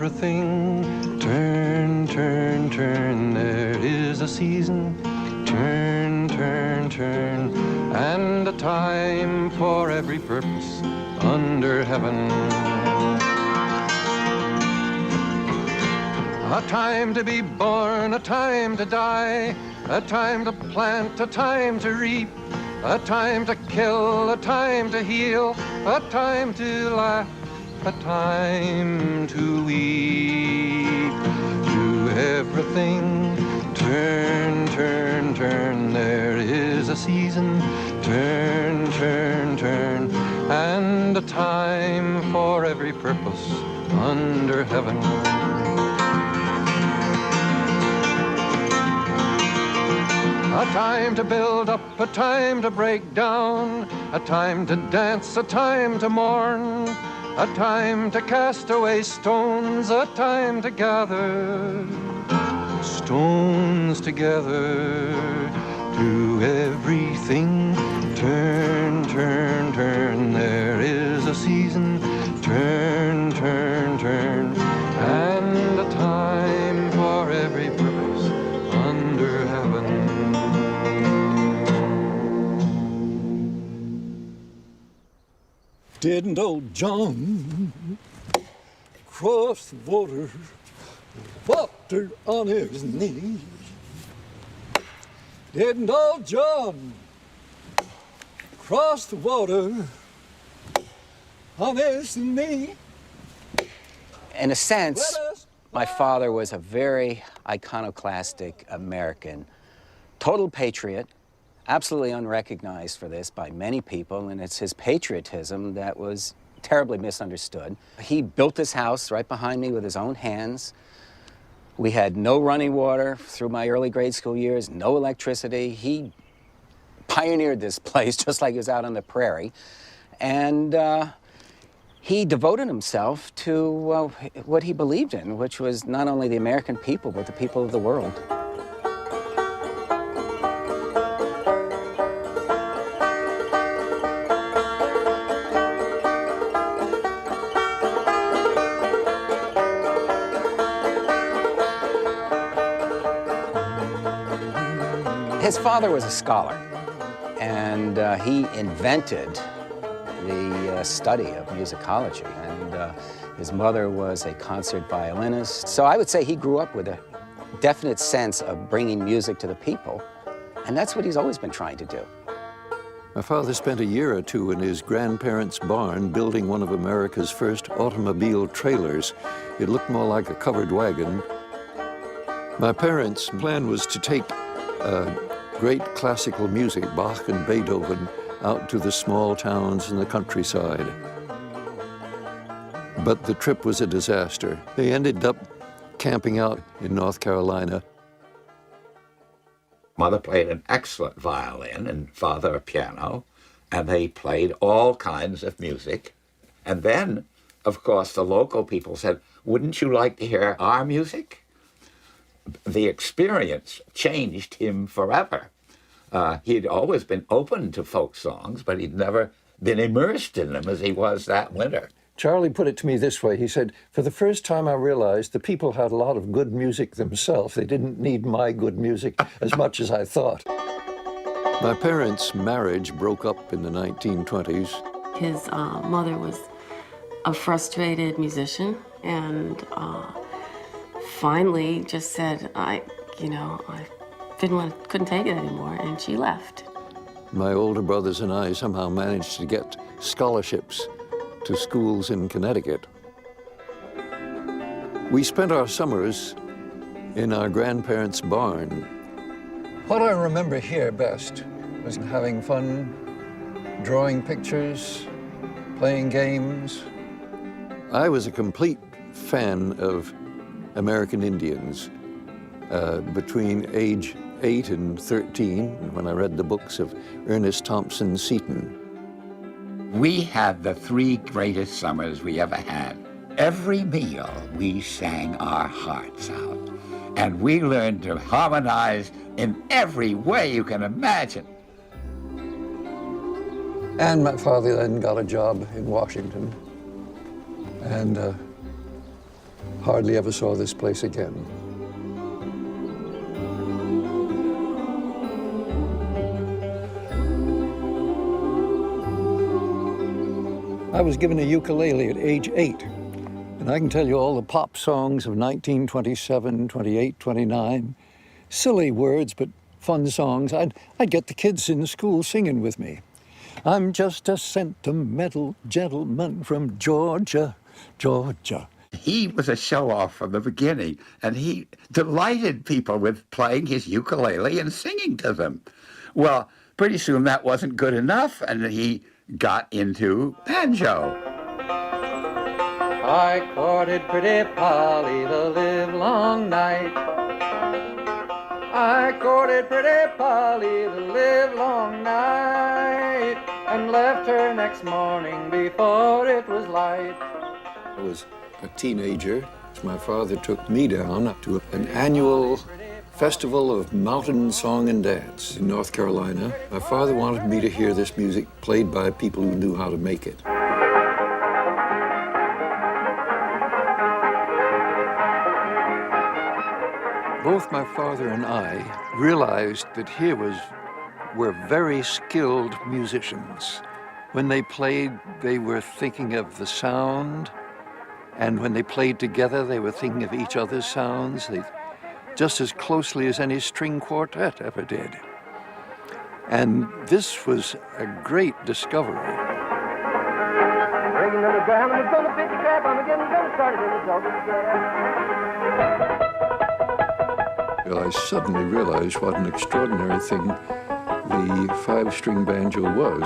everything. Turn, turn, turn, there is a season. Turn, turn, turn, and a time for every purpose under heaven. A time to be born, a time to die, a time to plant, a time to reap, a time to kill, a time to heal, a time to laugh, a time to weep. To everything, turn, turn, turn, there is a season. Turn, turn, turn, and a time for every purpose under heaven. A time to build up, a time to break down, a time to dance, a time to mourn, a time to cast away stones, a time to gather stones together. To everything, turn, turn, turn, there is a season. Turn, turn, turn, and a time for every purpose under heaven. Didn't old John cross the water on his knees? Didn't old John cross the water on his knees? In a sense, my father was a very iconoclastic American, total patriot, absolutely unrecognized for this by many people, and it's his patriotism that was terribly misunderstood. He built this house right behind me with his own hands. We had no running water through my early grade school years, no electricity. He pioneered this place just like he was out on the prairie. And he devoted himself to what he believed in, which was not only the American people, but the people of the world. His father was a scholar, and he invented the study of musicology, and his mother was a concert violinist. So I would say he grew up with a definite sense of bringing music to the people, and that's what he's always been trying to do. My father spent a year or two in his grandparents' barn building one of America's first automobile trailers. It looked more like a covered wagon. My parents' plan was to take great classical music, Bach and Beethoven, out to the small towns in the countryside. But the trip was a disaster. They ended up camping out in North Carolina. Mother played an excellent violin and father a piano, and they played all kinds of music. And then, of course, the local people said, "Wouldn't you like to hear our music?" The experience changed him forever. He'd always been open to folk songs, but he'd never been immersed in them as he was that winter. Charlie put it to me this way. He said, "For the first time I realized the people had a lot of good music themselves. They didn't need my good music as much as I thought." My parents' marriage broke up in the 1920s. His mother was a frustrated musician, and finally just said, I couldn't take it anymore, and she left. My older brothers and I somehow managed to get scholarships to schools in Connecticut. We spent our summers in our grandparents' barn. What I remember here best was having fun, drawing pictures, playing games. I was a complete fan of American Indians between age 8 and 13, when I read the books of Ernest Thompson Seton. We had the 3 greatest summers we ever had. Every meal, we sang our hearts out. And we learned to harmonize in every way you can imagine. And my father then got a job in Washington. And hardly ever saw this place again. I was given a ukulele at age 8, and I can tell you all the pop songs of 1927, 28, 29. Silly words, but fun songs. I'd get the kids in school singing with me. I'm just a sentimental gentleman from Georgia, Georgia. He was a show-off from the beginning, and he delighted people with playing his ukulele and singing to them. Well, pretty soon that wasn't good enough, and he got into banjo. I courted pretty Polly the livelong night. I courted pretty Polly the livelong night, and left her next morning before it was light. I was a teenager. My father took me down to an annual festival of mountain song and dance in North Carolina. My father wanted me to hear this music played by people who knew how to make it. Both my father and I realized that here were very skilled musicians. When they played, they were thinking of the sound, and when they played together, they were thinking of each other's sounds. Just as closely as any string quartet ever did. And this was a great discovery. I suddenly realized what an extraordinary thing the five-string banjo was.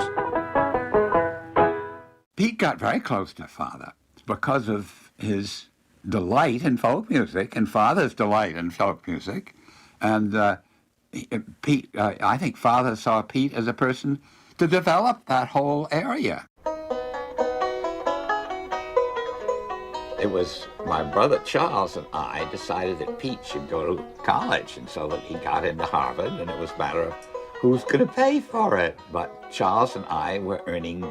Pete got very close to Father because of his delight in folk music and Father's delight in folk music. And Pete, I think Father saw Pete as a person to develop that whole area. It was my brother Charles and I decided that Pete should go to college, and so that he got into Harvard, and it was a matter of who's going to pay for it. But Charles and I were earning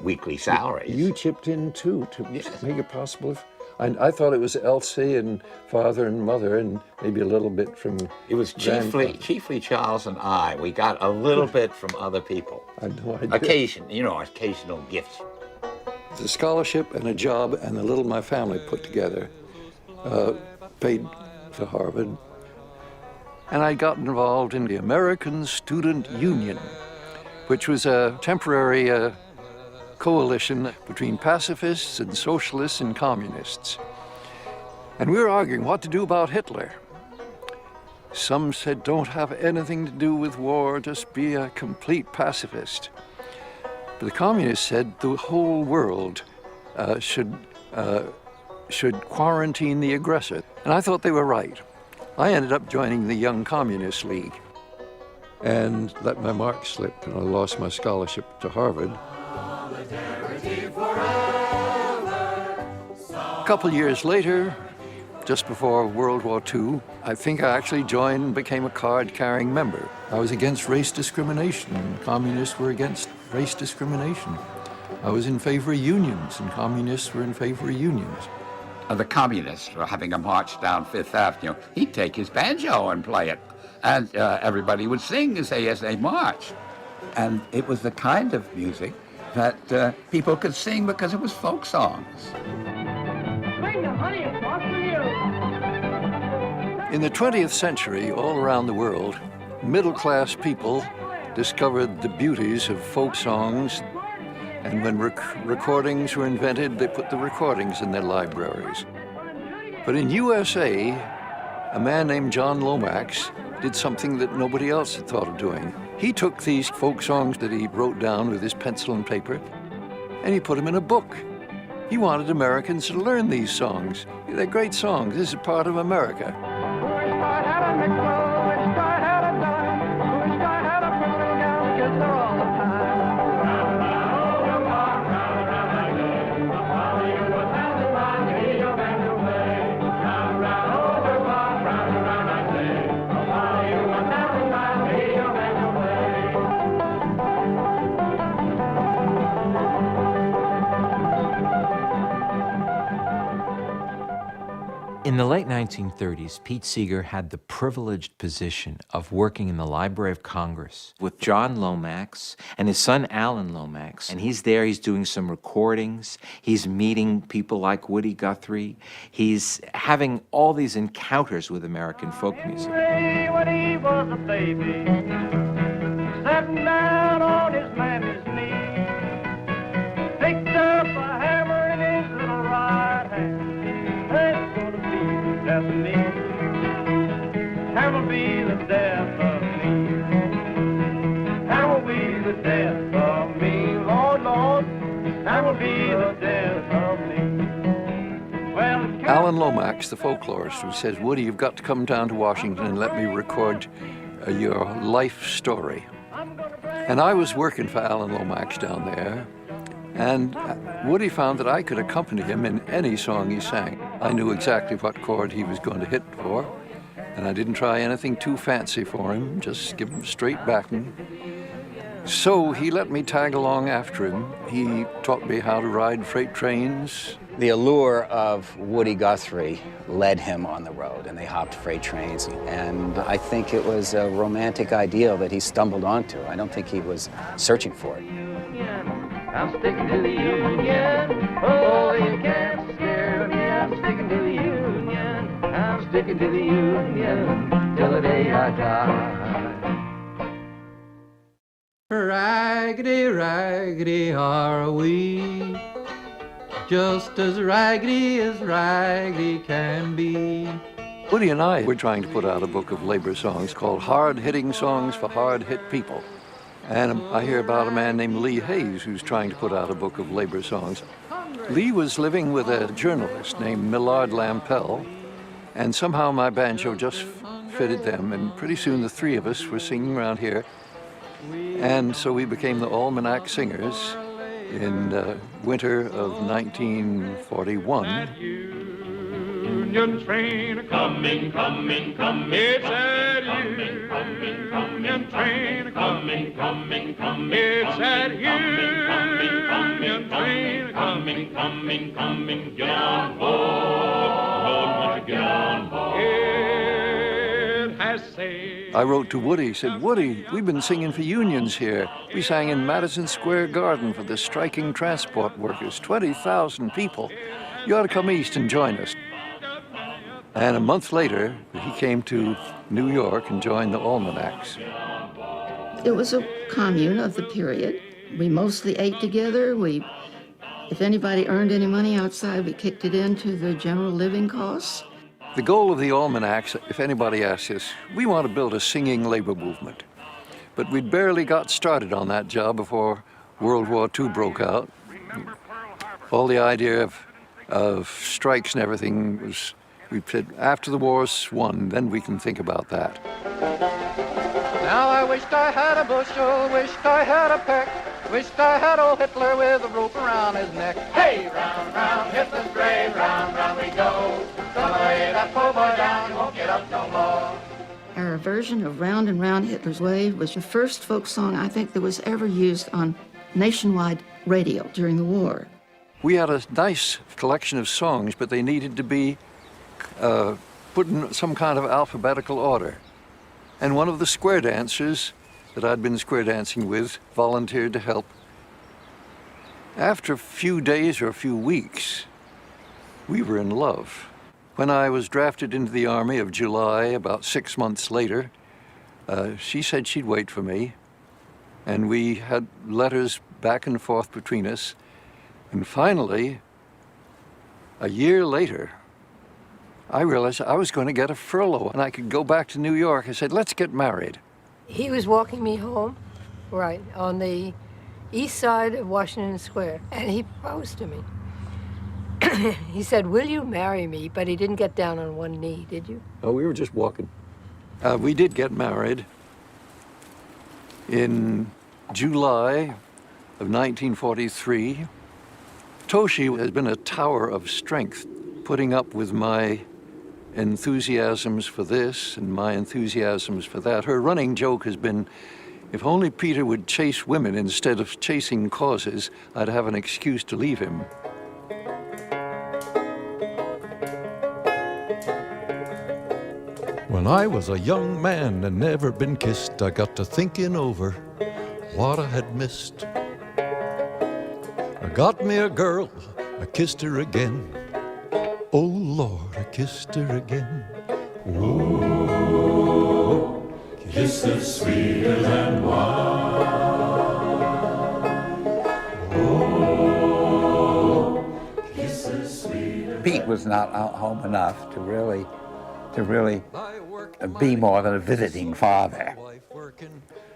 weekly salaries. You chipped in too to make it possible. I thought it was Elsie and Father and Mother, and maybe a little bit from. It was chiefly Charles and I. We got a little bit from other people. I know. Occasional gifts. The scholarship and a job and the little my family put together paid for Harvard. And I got involved in the American Student Union, which was a temporary coalition between pacifists and socialists and communists. And we were arguing what to do about Hitler. Some said, don't have anything to do with war, just be a complete pacifist. But the communists said the whole world should quarantine the aggressor. And I thought they were right. I ended up joining the Young Communist League and let my mark slip, and I lost my scholarship to Harvard. A couple years later, just before World War II, I think I actually joined and became a card-carrying member. I was against race discrimination, and communists were against race discrimination. I was in favor of unions, and communists were in favor of unions. The communists were having a march down Fifth Avenue. He'd take his banjo and play it, and everybody would sing as they marched. And it was the kind of music that people could sing because it was folk songs. In the 20th century, all around the world, middle-class people discovered the beauties of folk songs, and when recordings were invented, they put the recordings in their libraries. But in USA, a man named John Lomax did something that nobody else had thought of doing. He took these folk songs that he wrote down with his pencil and paper, and he put them in a book. He wanted Americans to learn these songs. They're great songs. This is part of America. In the late 1930s, Pete Seeger had the privileged position of working in the Library of Congress with John Lomax and his son Alan Lomax. And he's there, he's doing some recordings, he's meeting people like Woody Guthrie, he's having all these encounters with American folk music. When he was a baby, sitting down on his mammy's knee, picked up a hammer in his little right hand. That's gonna be the death of me. That will be the death of me. That will be the death of me, Lord, Lord. That will be the death of me. Well, Alan Lomax, the folklorist, who says, Woody, you've got to come down to Washington and let me record your life story. And I was working for Alan Lomax down there, and Woody found that I could accompany him in any song he sang. I knew exactly what chord he was going to hit for, and I didn't try anything too fancy for him, just give him straight backing. So he let me tag along after him. He taught me how to ride freight trains. The allure of Woody Guthrie led him on the road, and they hopped freight trains. And I think it was a romantic ideal that he stumbled onto. I don't think he was searching for it. I'm sticking to the Union. Oh, you can't scare me. I'm sticking to the Union. I'm sticking to the Union till the day I die. Raggedy, raggedy are we, just as raggedy can be. Woody and I were trying to put out a book of labor songs called Hard-Hitting Songs for Hard-Hit People. And I hear about a man named Lee Hayes who's trying to put out a book of labor songs. Lee was living with a journalist named Millard Lampell, and somehow my banjo just fitted them, and pretty soon the three of us were singing around here. And so we became the Almanac Singers in the winter of 1941. Union train coming, coming, coming. It's that Union train coming, coming, coming. It's that Union train coming, coming, coming. Get on board, Lord, won't you get on board? It has sailed. I wrote to Woody, said, Woody, we've been singing for unions here. We sang in Madison Square Garden for the striking transport workers, 20,000 people. You ought to come east and join us. And a month later, he came to New York and joined the Almanacs. It was a commune of the period. We mostly ate together. If anybody earned any money outside, we kicked it into the general living costs. The goal of the Almanacs, if anybody asks us, we want to build a singing labor movement. But we'd barely got started on that job before World War II broke out. All the idea of strikes and everything was, we said, after the war's won, then we can think about that. Now I wished I had a bushel, wished I had a peck, wished I had old Hitler with a rope around his neck. Hey, round, round, Hitler's grave, round, round we go. Gonna lay that poor boy down, he won't get up no more. Our version of Round and Round Hitler's Wave was the first folk song I think that was ever used on nationwide radio during the war. We had a nice collection of songs, but they needed to be put in some kind of alphabetical order. And one of the square dancers that I'd been square dancing with volunteered to help. After a few days or a few weeks, we were in love. When I was drafted into the Army of July, about 6 months later, she said she'd wait for me. And we had letters back and forth between us. And finally, a year later, I realized I was going to get a furlough and I could go back to New York. I said, let's get married. He was walking me home, right, on the east side of Washington Square, and he proposed to me. He said, will you marry me? But he didn't get down on one knee, did you? Oh, we were just walking. We did get married in July of 1943. Toshi has been a tower of strength, putting up with my enthusiasms for this and my enthusiasms for that. Her running joke has been, if only Peter would chase women instead of chasing causes, I'd have an excuse to leave him. When I was a young man and never been kissed, I got to thinking over what I had missed. I got me a girl, I kissed her again. Oh Lord, I kissed her again. Oh, kisses sweeter than wine. Oh, kisses sweeter. Pete was not out home enough to really be more than a visiting father.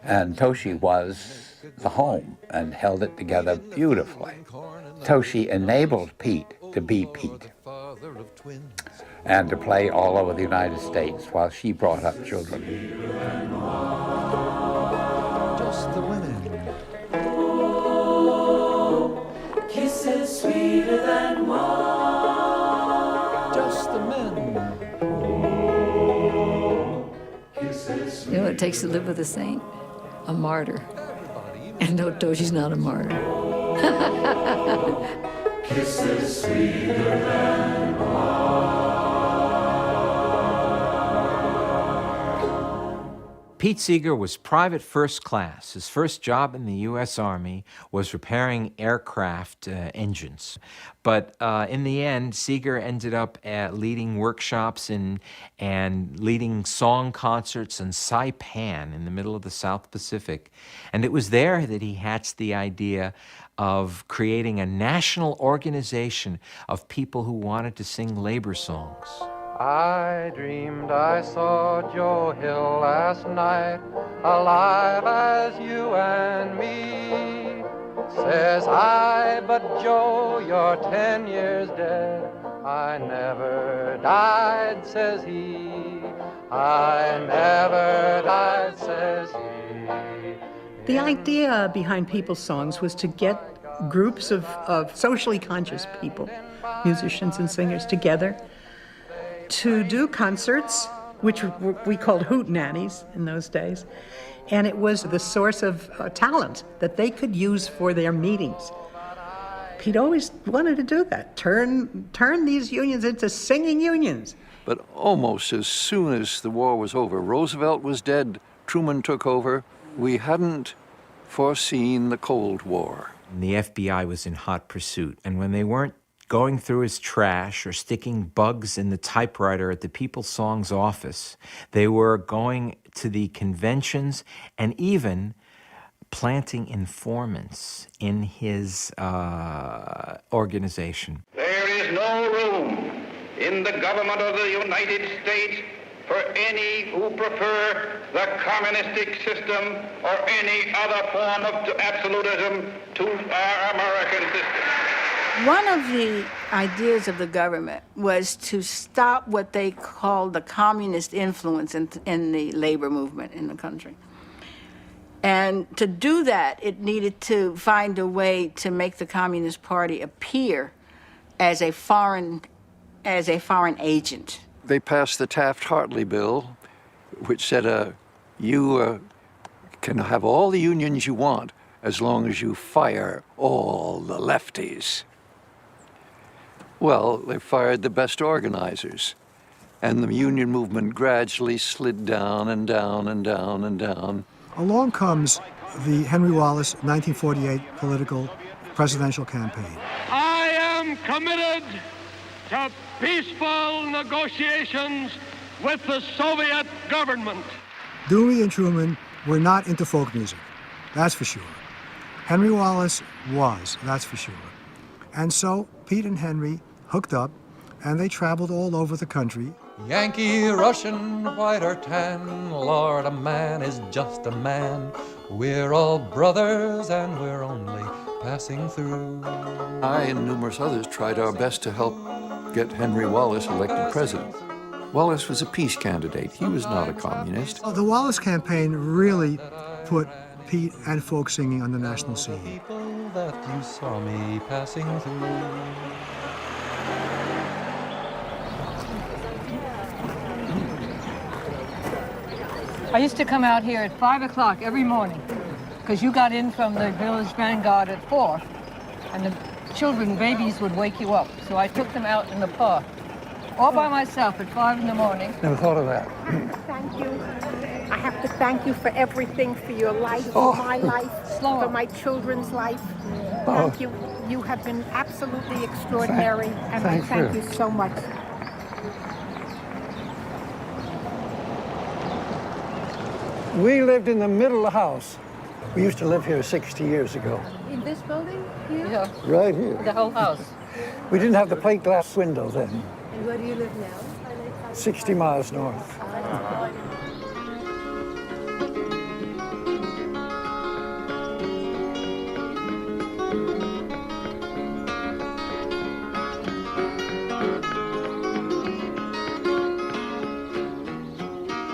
And Toshi was the home and held it together beautifully. Toshi enabled Pete to be Pete and to play all over the United States while she brought up children. Just the women. Kisses sweeter than wine. Just the men. You know what it takes to live with a saint? A martyr. And no, Toshi's not a martyr. Kisses sweeter than wine. Pete Seeger was private first class. His first job in the U.S. Army was repairing aircraft engines. But in the end, Seeger ended up leading workshops and leading song concerts in Saipan in the middle of the South Pacific. And it was there that he hatched the idea of creating a national organization of people who wanted to sing labor songs. I dreamed I saw Joe Hill last night, alive as you and me. Says I, but Joe, you're 10 years dead. I never died, says he. I never died, says he. The idea behind people's songs was to get groups of socially conscious people, musicians and singers, together to do concerts, which we called hootenannies in those days, and it was the source of talent that they could use for their meetings. Pete always wanted to do that, turn these unions into singing unions. But almost as soon as the war was over, Roosevelt was dead, Truman took over, we hadn't foreseen the Cold War. The FBI was in hot pursuit, and when they weren't going through his trash or sticking bugs in the typewriter at the People's Songs office, they were going to the conventions and even planting informants in his organization. There is no room in the government of the United States for any who prefer the communistic system or any other form of absolutism to our American system. One of the ideas of the government was to stop what they called the communist influence in the labor movement in the country. And to do that, it needed to find a way to make the Communist Party appear as a foreign agent. They passed the Taft-Hartley bill, which said you can have all the unions you want as long as you fire all the lefties. Well, they fired the best organizers, and the union movement gradually slid down and down and down and down. Along comes the Henry Wallace 1948 presidential campaign. I am committed to peaceful negotiations with the Soviet government. Dewey and Truman were not into folk music, that's for sure. Henry Wallace was, that's for sure. And so Pete and Henry hooked up, and they traveled all over the country. Yankee, Russian, white or tan, Lord, a man is just a man. We're all brothers and we're only passing through. I and numerous others tried our best to help get Henry Wallace elected president. Wallace was a peace candidate. He was not a communist. The Wallace campaign really put Pete and folk singing on the national scene. People that you saw me passing through. I used to come out here at 5 o'clock every morning because you got in from the village vanguard at 4, and the children, babies, would wake you up. So I took them out in the park all by myself at 5 in the morning. Never thought of that. Thank you. I have to thank you for everything, for your life, for my life, for my children's life. Thank you. You have been absolutely extraordinary, and I thank you so much. We lived in the middle of the house. We used to live here 60 years ago. In this building here? Yeah. Right here. The whole house. We didn't have the plate glass window then. And where do you live now? 60 miles north.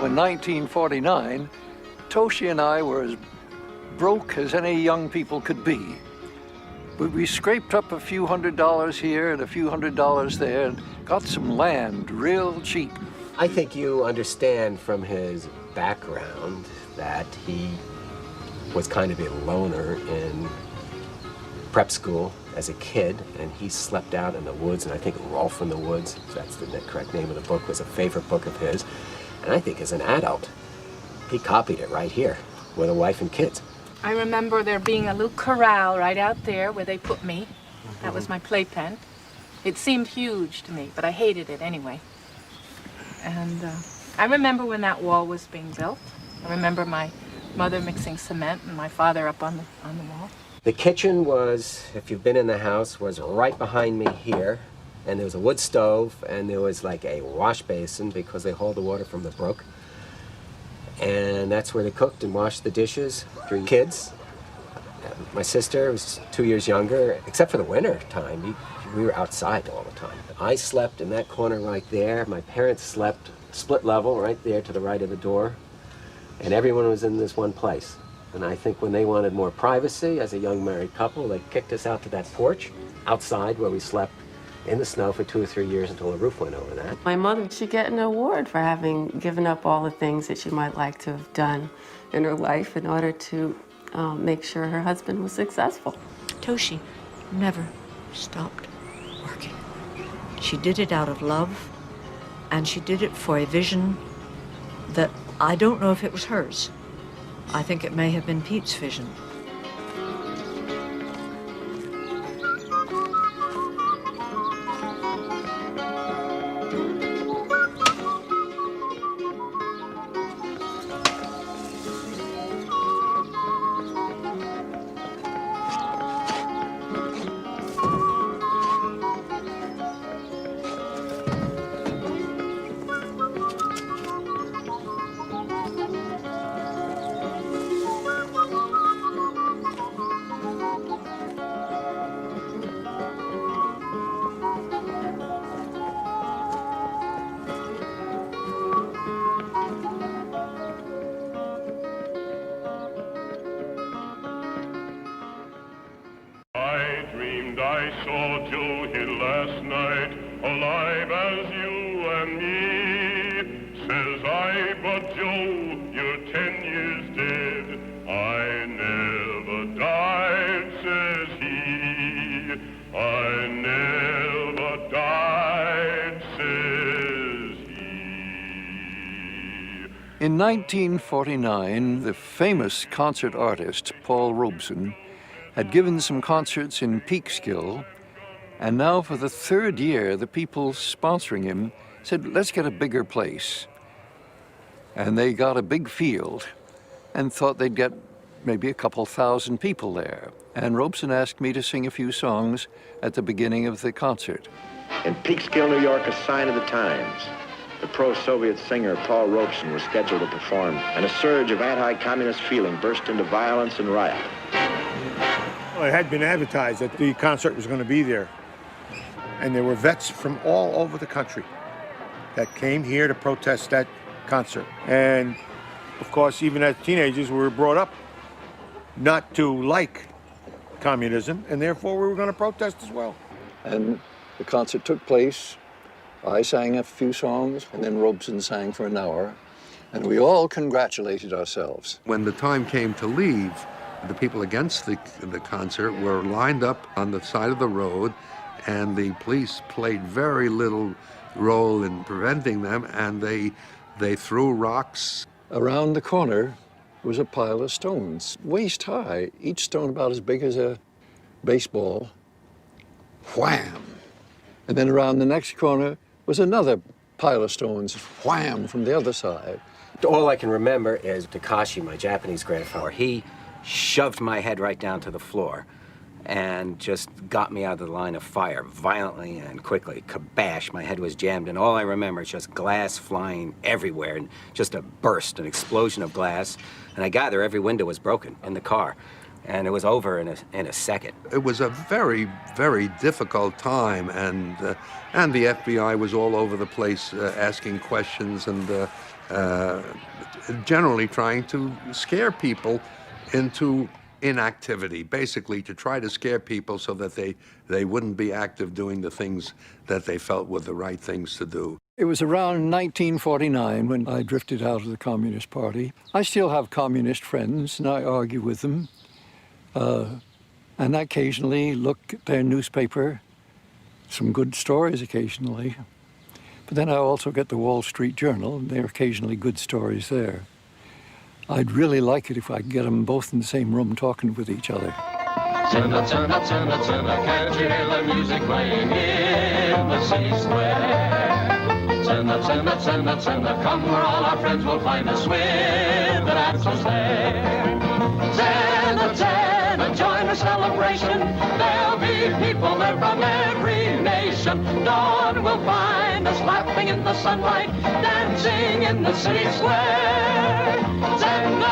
In 1949, Toshi and I were as broke as any young people could be. But we scraped up a few $100s here and a few $100s there and got some land real cheap. I think you understand from his background that he was kind of a loner in prep school as a kid, and he slept out in the woods, and I think Rolf in the Woods, that's the correct name of the book, was a favorite book of his. And I think as an adult, he copied it right here with a wife and kids. I remember there being a little corral right out there where they put me. That was my playpen. It seemed huge to me, but I hated it anyway. And I remember when that wall was being built. I remember my mother mixing cement and my father up on the wall. The kitchen was, if you've been in the house, was right behind me here. And there was a wood stove, and there was like a wash basin because they hauled the water from the brook. And that's where they cooked and washed the dishes. 3 kids. My sister was 2 years younger, except for the winter time. We were outside all the time. I slept in that corner right there. My parents slept split level right there to the right of the door. And everyone was in this one place. And I think when they wanted more privacy as a young married couple, they kicked us out to that porch outside where we slept in the snow for 2 or 3 years until the roof went over that. My mother should get an award for having given up all the things that she might like to have done in her life in order to make sure her husband was successful. Toshi never stopped working. She did it out of love, and she did it for a vision that I don't know if it was hers. I think it may have been Pete's vision. I saw Joe here last night, alive as you and me. Says I, but Joe, you're 10 years dead. I never died, says he. I never died, says he. In 1949, the famous concert artist Paul Robeson had given some concerts in Peekskill, and now for the 3rd year, the people sponsoring him said, let's get a bigger place. And they got a big field and thought they'd get maybe a couple thousand people there. And Robeson asked me to sing a few songs at the beginning of the concert. In Peekskill, New York, a sign of the times. The pro-Soviet singer Paul Robeson was scheduled to perform, and a surge of anti-communist feeling burst into violence and riot. Well, it had been advertised that the concert was going to be there. And there were vets from all over the country that came here to protest that concert. And, of course, even as teenagers, we were brought up not to like communism, and therefore we were going to protest as well. And the concert took place. I sang a few songs, and then Robeson sang for an hour, and we all congratulated ourselves. When the time came to leave, the people against the concert were lined up on the side of the road, and the police played very little role in preventing them, and they threw rocks. Around the corner was a pile of stones, waist high, each stone about as big as a baseball. Wham! And then around the next corner was another pile of stones, wham, from the other side. All I can remember is Takashi, my Japanese grandfather. He shoved my head right down to the floor and just got me out of the line of fire violently and quickly. Kabash, my head was jammed, and all I remember is just glass flying everywhere and just a burst, an explosion of glass. And I gather every window was broken in the car, and it was over in a second. It was a very, very difficult time, and the FBI was all over the place asking questions and generally trying to scare people into inactivity, basically to try to scare people so that they wouldn't be active doing the things that they felt were the right things to do. It was around 1949 when I drifted out of the Communist Party. I still have communist friends, and I argue with them. And I occasionally look at their newspaper, some good stories occasionally. But then I also get the Wall Street Journal, and there are occasionally good stories there. I'd really like it if I could get them both in the same room talking with each other. Turn up, turn up, turn up, turn up, can't you hear the music playing in the city square? Turn up, turn up, turn up, turn up, come where all our friends will find us with the dancers there. Turn up, turn up, join the celebration. There'll be people there from every nation. Dawn will find us laughing in the sunlight, dancing in the city square. Stand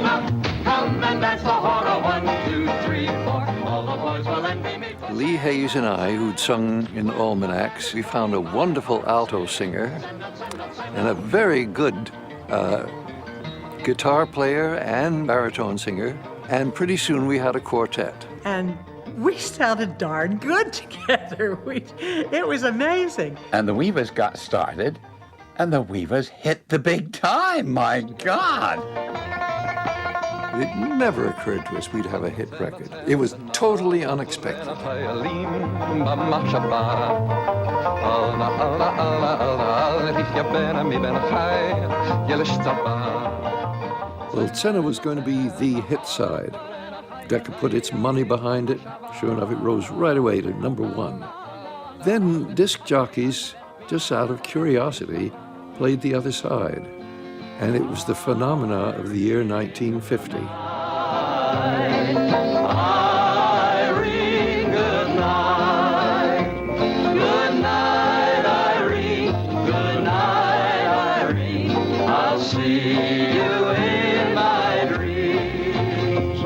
up, come and dance the horror. 1, 2, 3, 4. All the boys will envy me. Lee Hayes and I, who'd sung in almanacs, we found a wonderful alto singer and a very good guitar player and baritone singer, and pretty soon we had a quartet. And we sounded darn good together. It was amazing. And the Weavers got started, and the Weavers hit the big time, my God! It never occurred to us we'd have a hit record. It was totally unexpected. Well, Senna was going to be the hit side. Decca put its money behind it. Sure enough, it rose right away to #1. Then disc jockeys, just out of curiosity, played the other side. And it was the phenomena of the year 1950. Irene, good night. Good night, Irene. Good night, Irene. I'll see you in my dreams.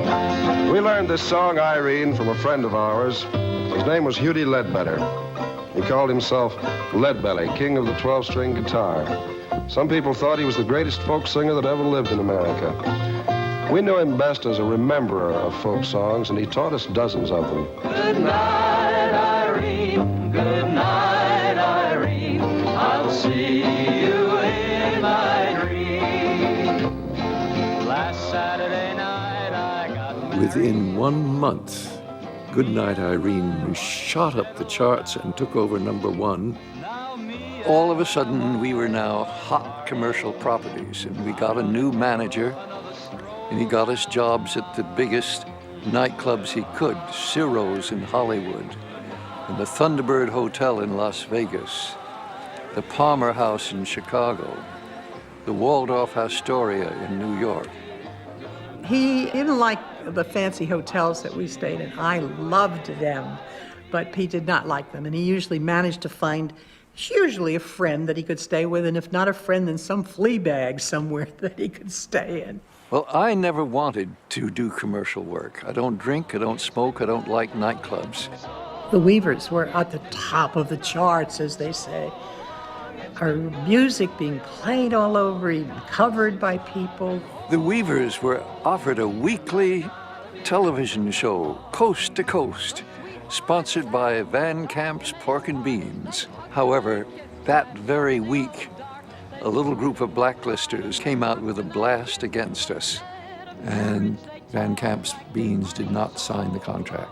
We learned this song, Irene, from a friend of ours. His name was Hughie Ledbetter. He called himself Leadbelly, king of the 12-string guitar. Some people thought he was the greatest folk singer that ever lived in America. We knew him best as a rememberer of folk songs, and he taught us dozens of them. Good night, Irene. Good night, Irene. I'll see you in my dream. Last Saturday night I got married. Within 1 month, Goodnight Irene shot up the charts and took over #1. All of a sudden, we were now hot commercial properties, and we got a new manager, and he got us jobs at the biggest nightclubs he could, Ciro's in Hollywood, and the Thunderbird Hotel in Las Vegas, the Palmer House in Chicago, the Waldorf Astoria in New York. He didn't like the fancy hotels that we stayed in. I loved them, but he did not like them, and he usually managed to find usually a friend that he could stay with, and if not a friend, then some flea bag somewhere that he could stay in. Well, I never wanted to do commercial work. I don't drink, I don't smoke, I don't like nightclubs. The Weavers were at the top of the charts, as they say. Our music being played all over, even covered by people. The Weavers were offered a weekly television show, Coast to Coast, sponsored by Van Camp's Pork and Beans. However, that very week, a little group of blacklisters came out with a blast against us, and Van Camp's Beans did not sign the contract.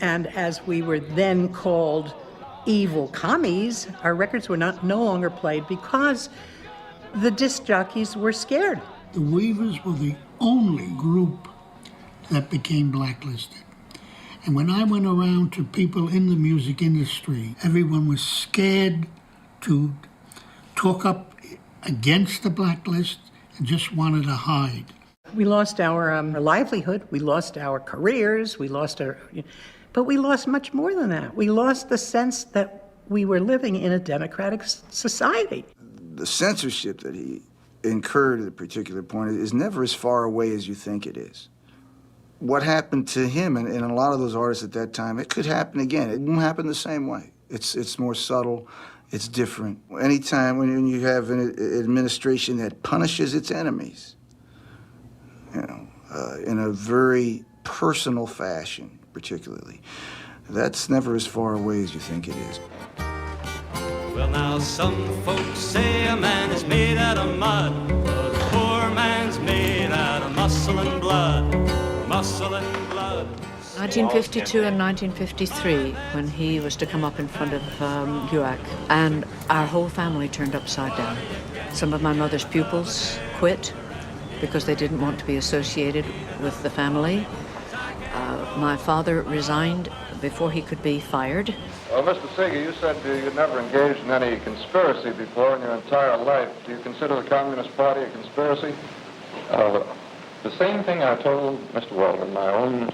And as we were then called evil commies, our records were no longer played because the disc jockeys were scared. The Weavers were the only group that became blacklisted. And when I went around to people in the music industry, everyone was scared to talk up against the blacklist and just wanted to hide. We lost our livelihood, we lost our careers, we lost but we lost much more than that. We lost the sense that we were living in a democratic society. The censorship that he incurred at a particular point is never as far away as you think it is. What happened to him and a lot of those artists at that time, it could happen again. It won't happen the same way. It's more subtle, it's different. Anytime when you have an administration that punishes its enemies, in a very personal fashion, particularly, that's never as far away as you think it is. Well, now some folks say a man is made out of mud, but a poor man's made out of muscle and blood, muscle and blood. 1952 and 1953, when he was to come up in front of UAC, and our whole family turned upside down. Some of my mother's pupils quit because they didn't want to be associated with the family. My father resigned before he could be fired. Well, Mr. Seeger, you said you'd never engaged in any conspiracy before in your entire life. Do you consider the Communist Party a conspiracy? The same thing I told Mr. Weldon, my own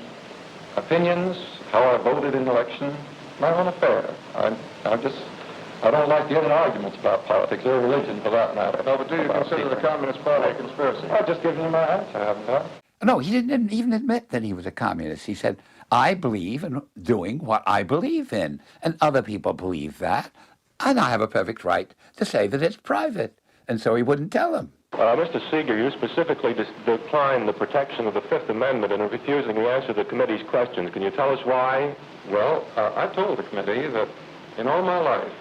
opinions, how I voted in the election, my own affair. I don't like getting arguments about politics or religion, for that matter. No, but do you consider the Communist Party a conspiracy? I've just given you my answer, haven't I? No, he didn't even admit that he was a communist. He said, I believe in doing what I believe in, and other people believe that, and I have a perfect right to say that it's private. And so he wouldn't tell them. Mr. Seeger, you specifically declined the protection of the Fifth Amendment and refusing to answer the committee's questions. Can you tell us why? Well, I told the committee that in all my life,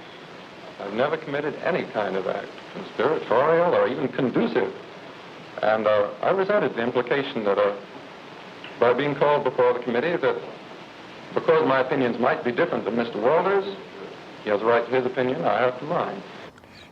I've never committed any kind of act, conspiratorial or even conducive. And I resented the implication that by being called before the committee that because my opinions might be different than Mr. Walter's, he has a right to his opinion, I have to mine.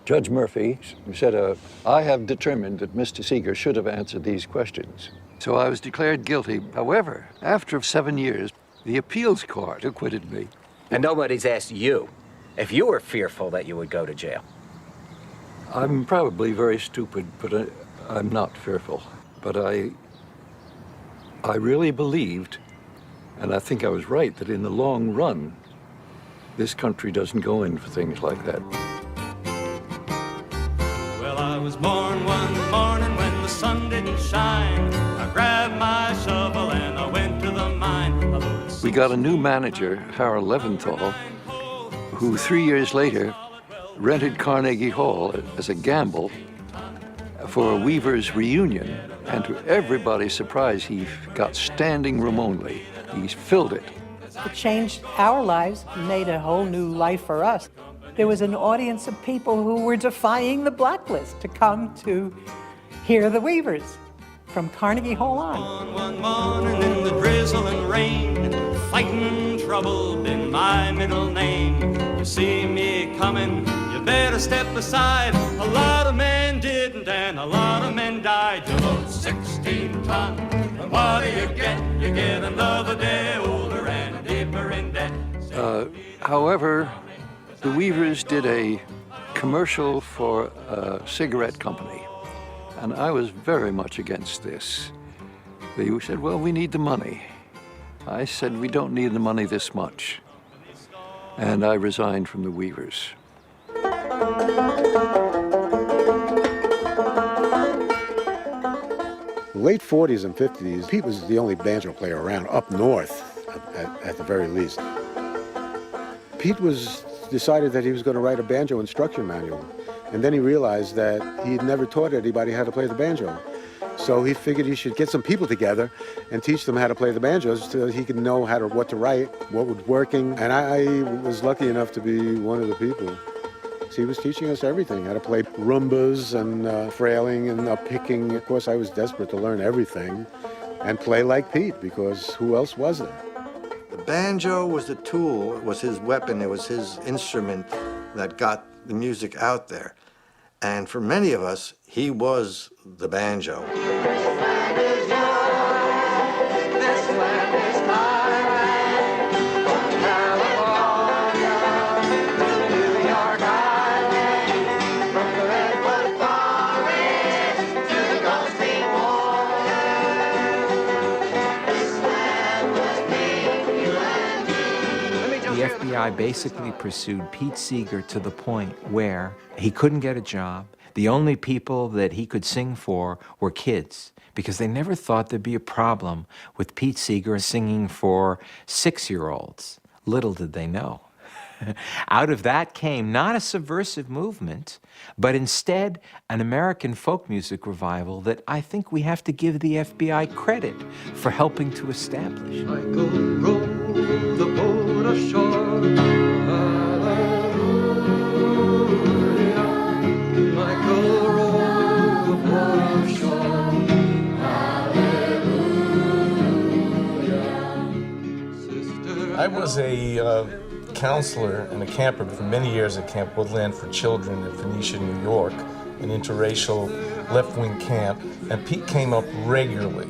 Judge Murphy said, I have determined that Mr. Seeger should have answered these questions. So I was declared guilty. However, after 7 years, the appeals court acquitted me. And nobody's asked you if you were fearful that you would go to jail. I'm probably very stupid, but I'm not fearful. But I really believed, and I think I was right, that in the long run, this country doesn't go in for things like that. Well, I was born one morning when the sun didn't shine. I grabbed my shovel and I went to the mine. We got a new manager, Harold Leventhal, who 3 years later rented Carnegie Hall as a gamble for a Weavers reunion. And to everybody's surprise, he got standing room only. He filled it. It changed our lives, made a whole new life for us. There was an audience of people who were defying the blacklist to come to hear the Weavers from Carnegie Hall on. One morning in the drizzle and rain, fighting trouble been my middle name. You see me coming, you better step aside. A lot of men didn't and a lot of men died. You load 16 ton, and what do you get? You get another day older and deeper in debt. However, the Weavers did a commercial for a cigarette company, and I was very much against this. They said, well, we need the money. I said, we don't need the money this much. And I resigned from the Weavers. Late 40s and 50s, Pete was the only banjo player around, up north, at the very least. Pete decided that he was going to write a banjo instruction manual. And then he realized that he had never taught anybody how to play the banjo. So he figured he should get some people together and teach them how to play the banjos so he could know what to write, what was working. And I was lucky enough to be one of the people. He was teaching us everything, how to play rumbas and frailing and picking. Of course, I was desperate to learn everything and play like Pete, because who else was there? The banjo was the tool, it was his weapon, it was his instrument that got the music out there. And for many of us, he was the banjo. The FBI basically pursued Pete Seeger to the point where he couldn't get a job. The only people that he could sing for were kids, because they never thought there'd be a problem with Pete Seeger singing for 6-year-olds. Little did they know. Out of that came not a subversive movement, but instead an American folk music revival that I think we have to give the FBI credit for helping to establish. Michael rowed the boat ashore, hallelujah. Michael rowed the boat ashore, hallelujah. I was a counselor and a camper for many years at Camp Woodland for Children in Phoenicia, New York, an interracial left-wing camp, and Pete came up regularly.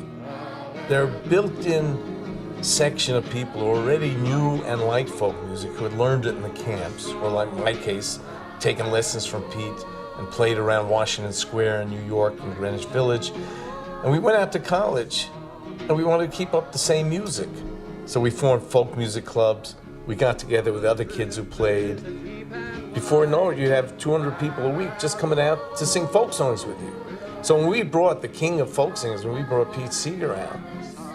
There are built-in section of people who already knew and liked folk music, who had learned it in the camps, or like my case, taken lessons from Pete and played around Washington Square in New York and Greenwich Village. And we went out to college, and we wanted to keep up the same music. So we formed folk music clubs. We got together with other kids who played. Before you know it, you'd have 200 people a week just coming out to sing folk songs with you. So when we brought the king of folk singers, when we brought Pete Seeger out,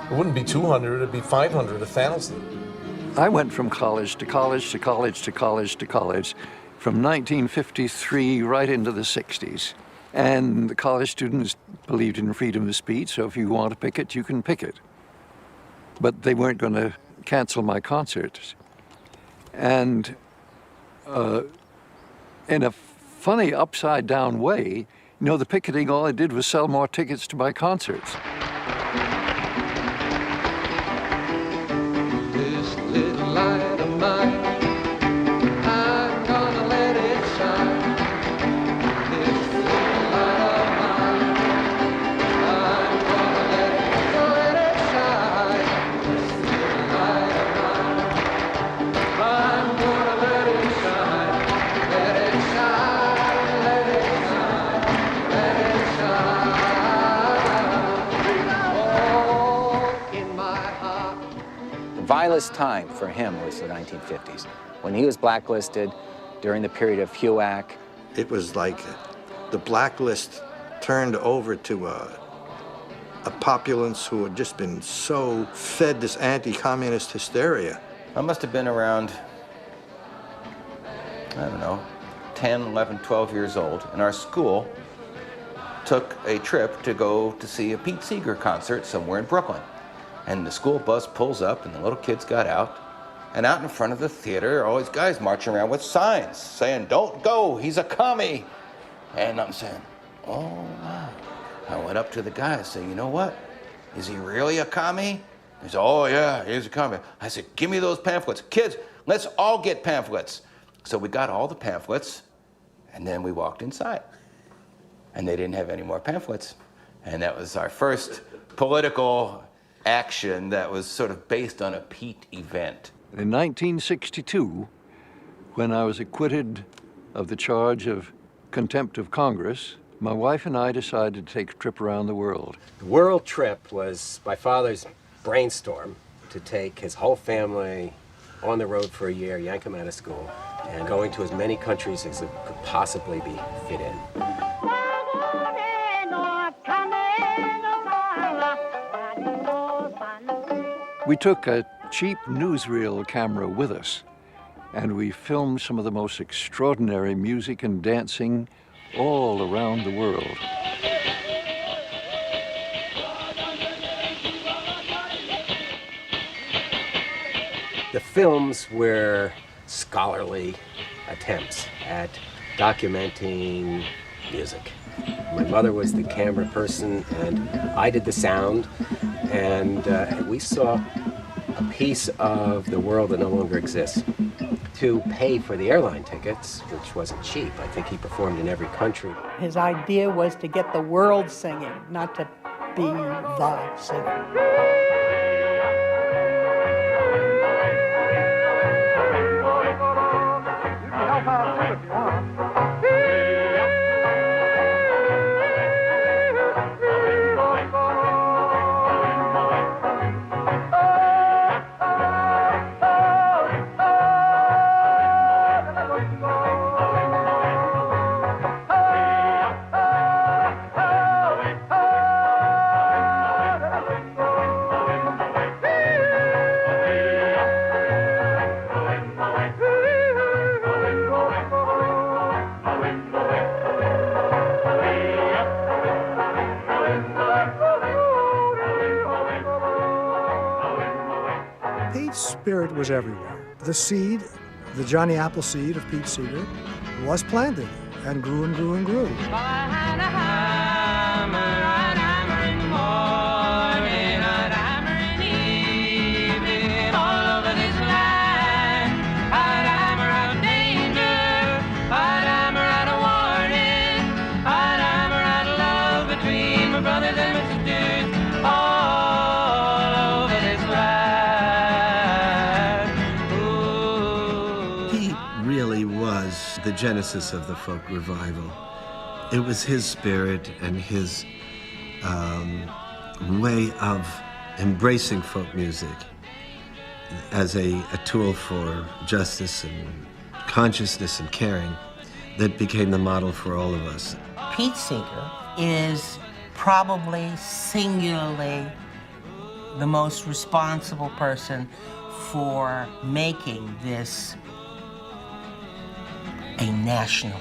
it wouldn't be 200, it'd be 500, 1,000. I went from college to college to college to college to college, from 1953 right into the 60s. And the college students believed in freedom of speech, so if you want to pick it, you can pick it. But they weren't going to cancel my concerts. And in a funny upside-down way, you know, the picketing, all it did was sell more tickets to my concerts. This little light of mine, I'm gonna let it shine. This little light of mine, I'm gonna let it shine. This little light of mine, I'm gonna let it shine. Let it shine, let it shine, let it shine. Oh, in my heart. The vilest time for him was the 1950s, when he was blacklisted during the period of HUAC. It was like the blacklist turned over to a populace who had just been so fed this anti-communist hysteria. I must have been around, I don't know, 10, 11, 12 years old, and our school took a trip to go to see a Pete Seeger concert somewhere in Brooklyn. And the school bus pulls up, and the little kids got out, and out in front of the theater are all these guys marching around with signs saying, "Don't go, he's a commie." And I'm saying, oh, wow. I went up to the guy and said, "You know what? Is he really a commie?" He said, "Oh, yeah, he's a commie." I said, "Give me those pamphlets. Kids, let's all get pamphlets." So we got all the pamphlets, and then we walked inside. And they didn't have any more pamphlets. And that was our first political action that was sort of based on a Pete event. In 1962, when I was acquitted of the charge of contempt of Congress, my wife and I decided to take a trip around the world. The world trip was my father's brainstorm to take his whole family on the road for a year, yank them out of school, and going to as many countries as it could possibly be fit in. We took a cheap newsreel camera with us, and we filmed some of the most extraordinary music and dancing all around the world. The films were scholarly attempts at documenting music. My mother was the camera person, and I did the sound, and we saw a piece of the world that no longer exists, to pay for the airline tickets, which wasn't cheap. I think he performed in every country. His idea was to get the world singing, not to be the singer. Pete's spirit was everywhere. The seed, the Johnny Appleseed of Pete Seeger, was planted and grew and grew and grew. The genesis of the folk revival. It was his spirit and his way of embracing folk music as a tool for justice and consciousness and caring that became the model for all of us. Pete Seeger is probably singularly the most responsible person for making this a national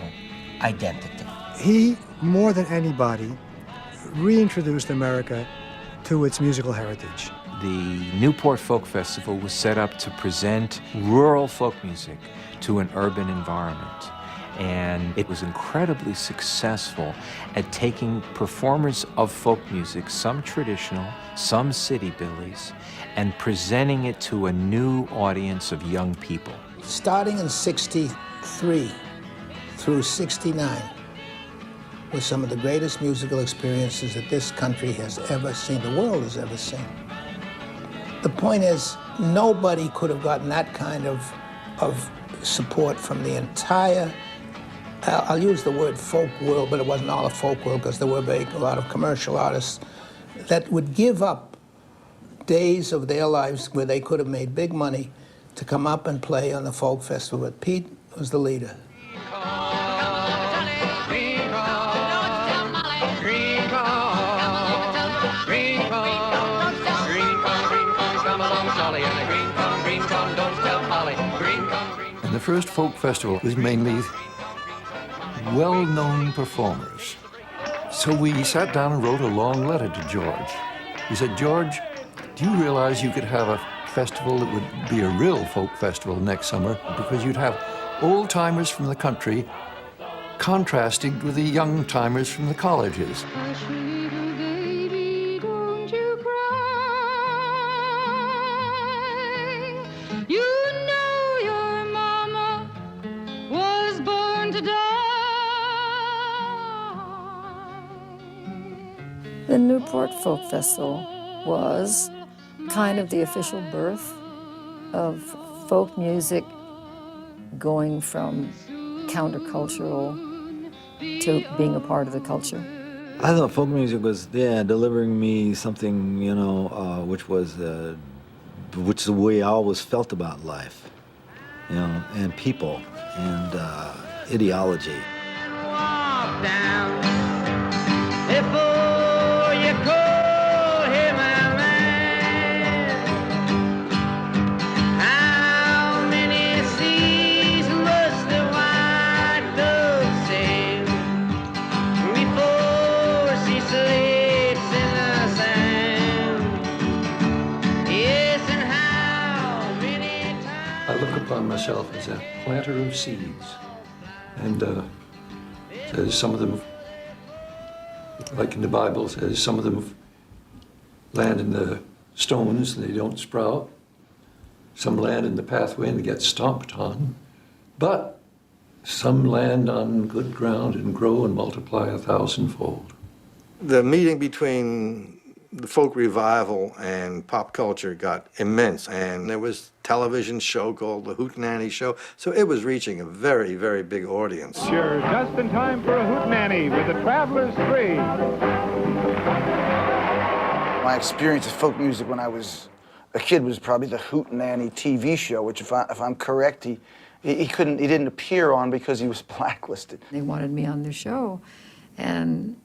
identity. He, more than anybody, reintroduced America to its musical heritage. The Newport Folk Festival was set up to present rural folk music to an urban environment. And it was incredibly successful at taking performers of folk music, some traditional, some city billies, and presenting it to a new audience of young people. Starting in '63 through '69 was some of the greatest musical experiences that this country has ever seen, the world has ever seen. The point is, nobody could have gotten that kind of support from the entire, I'll use the word folk world, but it wasn't all a folk world because there were a lot of commercial artists that would give up days of their lives where they could have made big money to come up and play on the folk festival. But Pete was the leader. And the first folk festival was mainly well-known performers. So we sat down and wrote a long letter to George. We said, George, do you realize you could have a festival that would be a real folk festival next summer because you'd have old-timers from the country contrasting with the young-timers from the colleges. The Newport Folk Festival was kind of the official birth of folk music going from countercultural to being a part of the culture. I thought folk music was, delivering me something, which is the way I always felt about life, and people and ideology. Walk down before you call him a man. How many seas must the white dove sail before she sleeps in the sand? Yes, and how many times I look upon myself as a planter of seeds. And says some of them, like in the Bible, says some of them land in the stones and they don't sprout. Some land in the pathway and get stomped on, but some land on good ground and grow and multiply 1,000-fold. The meeting between the folk revival and pop culture got immense, and there was a television show called The Hootenanny Show, so it was reaching a very, very big audience. You're just in time for a Hootenanny with the Travelers 3. My experience with folk music when I was a kid was probably the Hootenanny TV show, which, if I'm correct, he didn't appear on because he was blacklisted. They wanted me on their show, and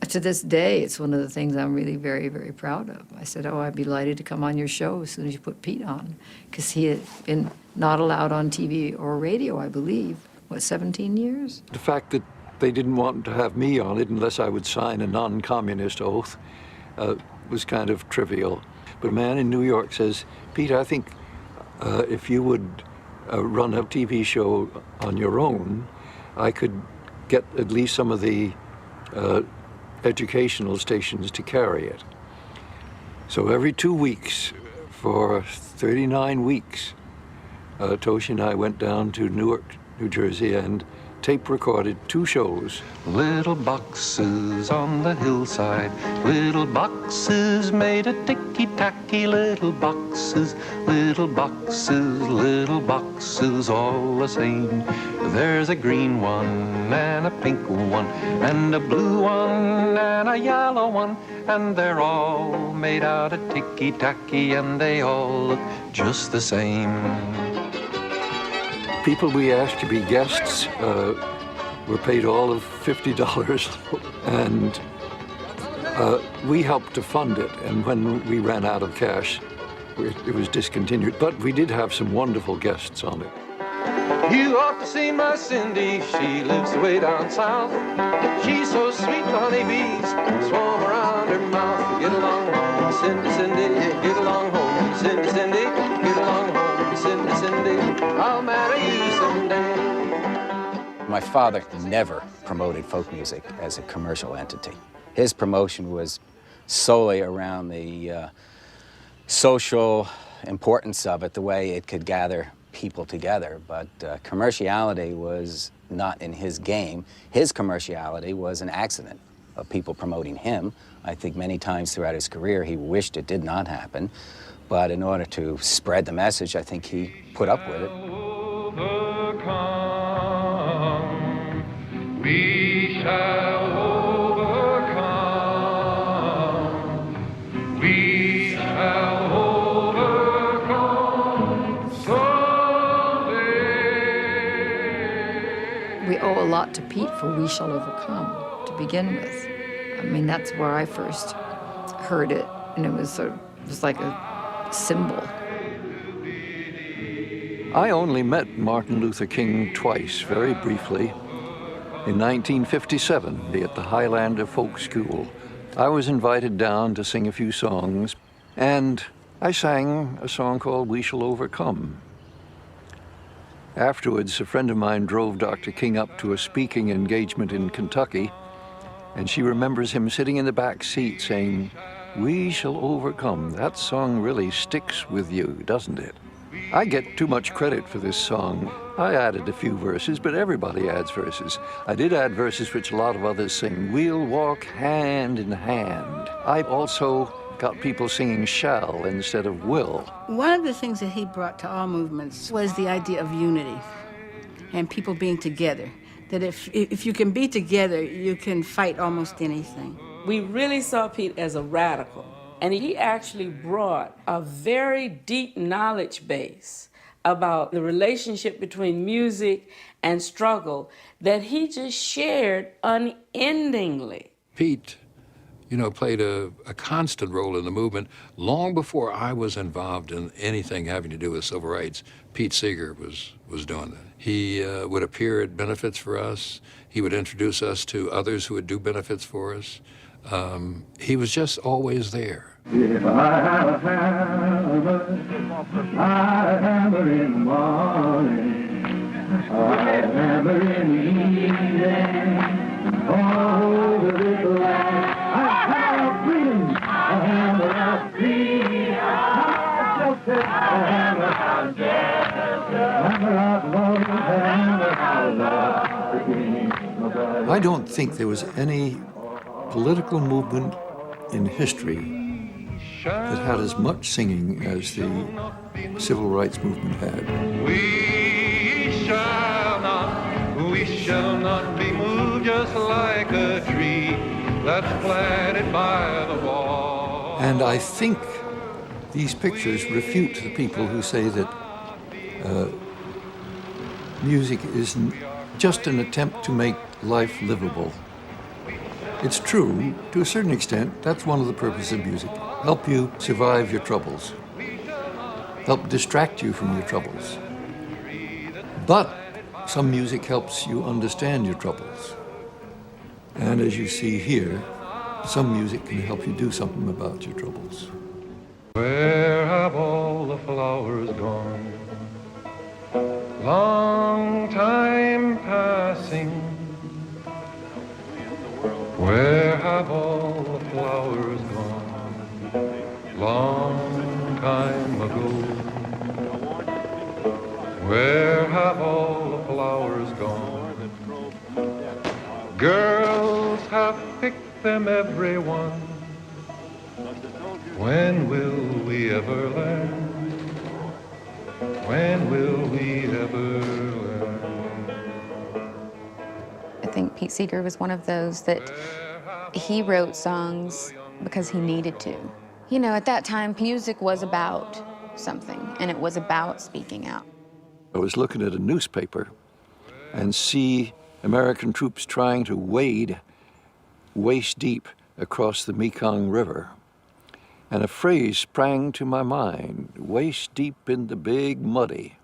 to this day, it's one of the things I'm really very, very proud of. I said, oh, I'd be delighted to come on your show as soon as you put Pete on, because he had been not allowed on TV or radio, I believe, 17 years? The fact that they didn't want to have me on it unless I would sign a non-communist oath was kind of trivial. But a man in New York says, Pete, I think if you would run a TV show on your own, I could get at least some of the educational stations to carry it. So every 2 weeks for 39 weeks, Toshi and I went down to Newark, New Jersey, and tape recorded 2 shows. Little boxes on the hillside, little boxes made of ticky-tacky, little boxes, little boxes, little boxes, all the same. There's a green one and a pink one and a blue one and a yellow one, and they're all made out of ticky-tacky, and they all look just the same. People we asked to be guests were paid all of $50, and we helped to fund it. And when we ran out of cash, it was discontinued. But we did have some wonderful guests on it. You ought to see my Cindy, she lives way down south. She's so sweet, the honeybees swarm around her mouth. Get along home, Cindy, Cindy, get along home, Cindy, Cindy, get along home, Cindy, Cindy, I'll marry you someday. My father never promoted folk music as a commercial entity. His promotion was solely around the social importance of it, the way it could gather people together, but commerciality was not in his game. His commerciality was an accident of people promoting him. I think many times throughout his career he wished it did not happen, but in order to spread the message, I think he put up with it. We shall overcome. We shall overcome someday. We owe a lot to Pete for We Shall Overcome, to begin with. I mean, that's where I first heard it, and it was like a symbol. I only met Martin Luther King twice, very briefly. In 1957, at the Highlander Folk School, I was invited down to sing a few songs, and I sang a song called We Shall Overcome. Afterwards, a friend of mine drove Dr. King up to a speaking engagement in Kentucky, and she remembers him sitting in the back seat saying, "We shall overcome." That song really sticks with you, doesn't it? I get too much credit for this song. I added a few verses, but everybody adds verses. I did add verses which a lot of others sing. We'll walk hand in hand. I also got people singing shall instead of will. One of the things that he brought to all movements was the idea of unity and people being together. That if you can be together, you can fight almost anything. We really saw Pete as a radical. And he actually brought a very deep knowledge base about the relationship between music and struggle that he just shared unendingly. Pete, played a constant role in the movement. Long before I was involved in anything having to do with civil rights, Pete Seeger was doing that. He would appear at benefits for us. He would introduce us to others who would do benefits for us. He was just always there. If I had a hammer, I'd hammer in the morning, I'd hammer in the evening, all over this land. I'd hammer out freedom, I'd hammer out freedom, I don't think there was any political movement in history that had as much singing as the civil rights movement had. We shall not be moved just like a tree that's planted by the wall. And I think these pictures refute the people who say that music is just an attempt to make life livable. It's true, to a certain extent, that's one of the purposes of music. Help you survive your troubles. Help distract you from your troubles. But some music helps you understand your troubles. And as you see here, some music can help you do something about your troubles. Where have all the flowers gone? Long time passing. Where have all the flowers gone? Long time ago. Where have all the flowers gone? Girls have picked them, every one. When will we ever learn? When will we ever learn? I think Pete Seeger was one of those that he wrote songs because he needed to. You know, at that time, music was about something, and it was about speaking out. I was looking at a newspaper and see American troops trying to wade waist deep across the Mekong River. And a phrase sprang to my mind, waist deep in the big muddy,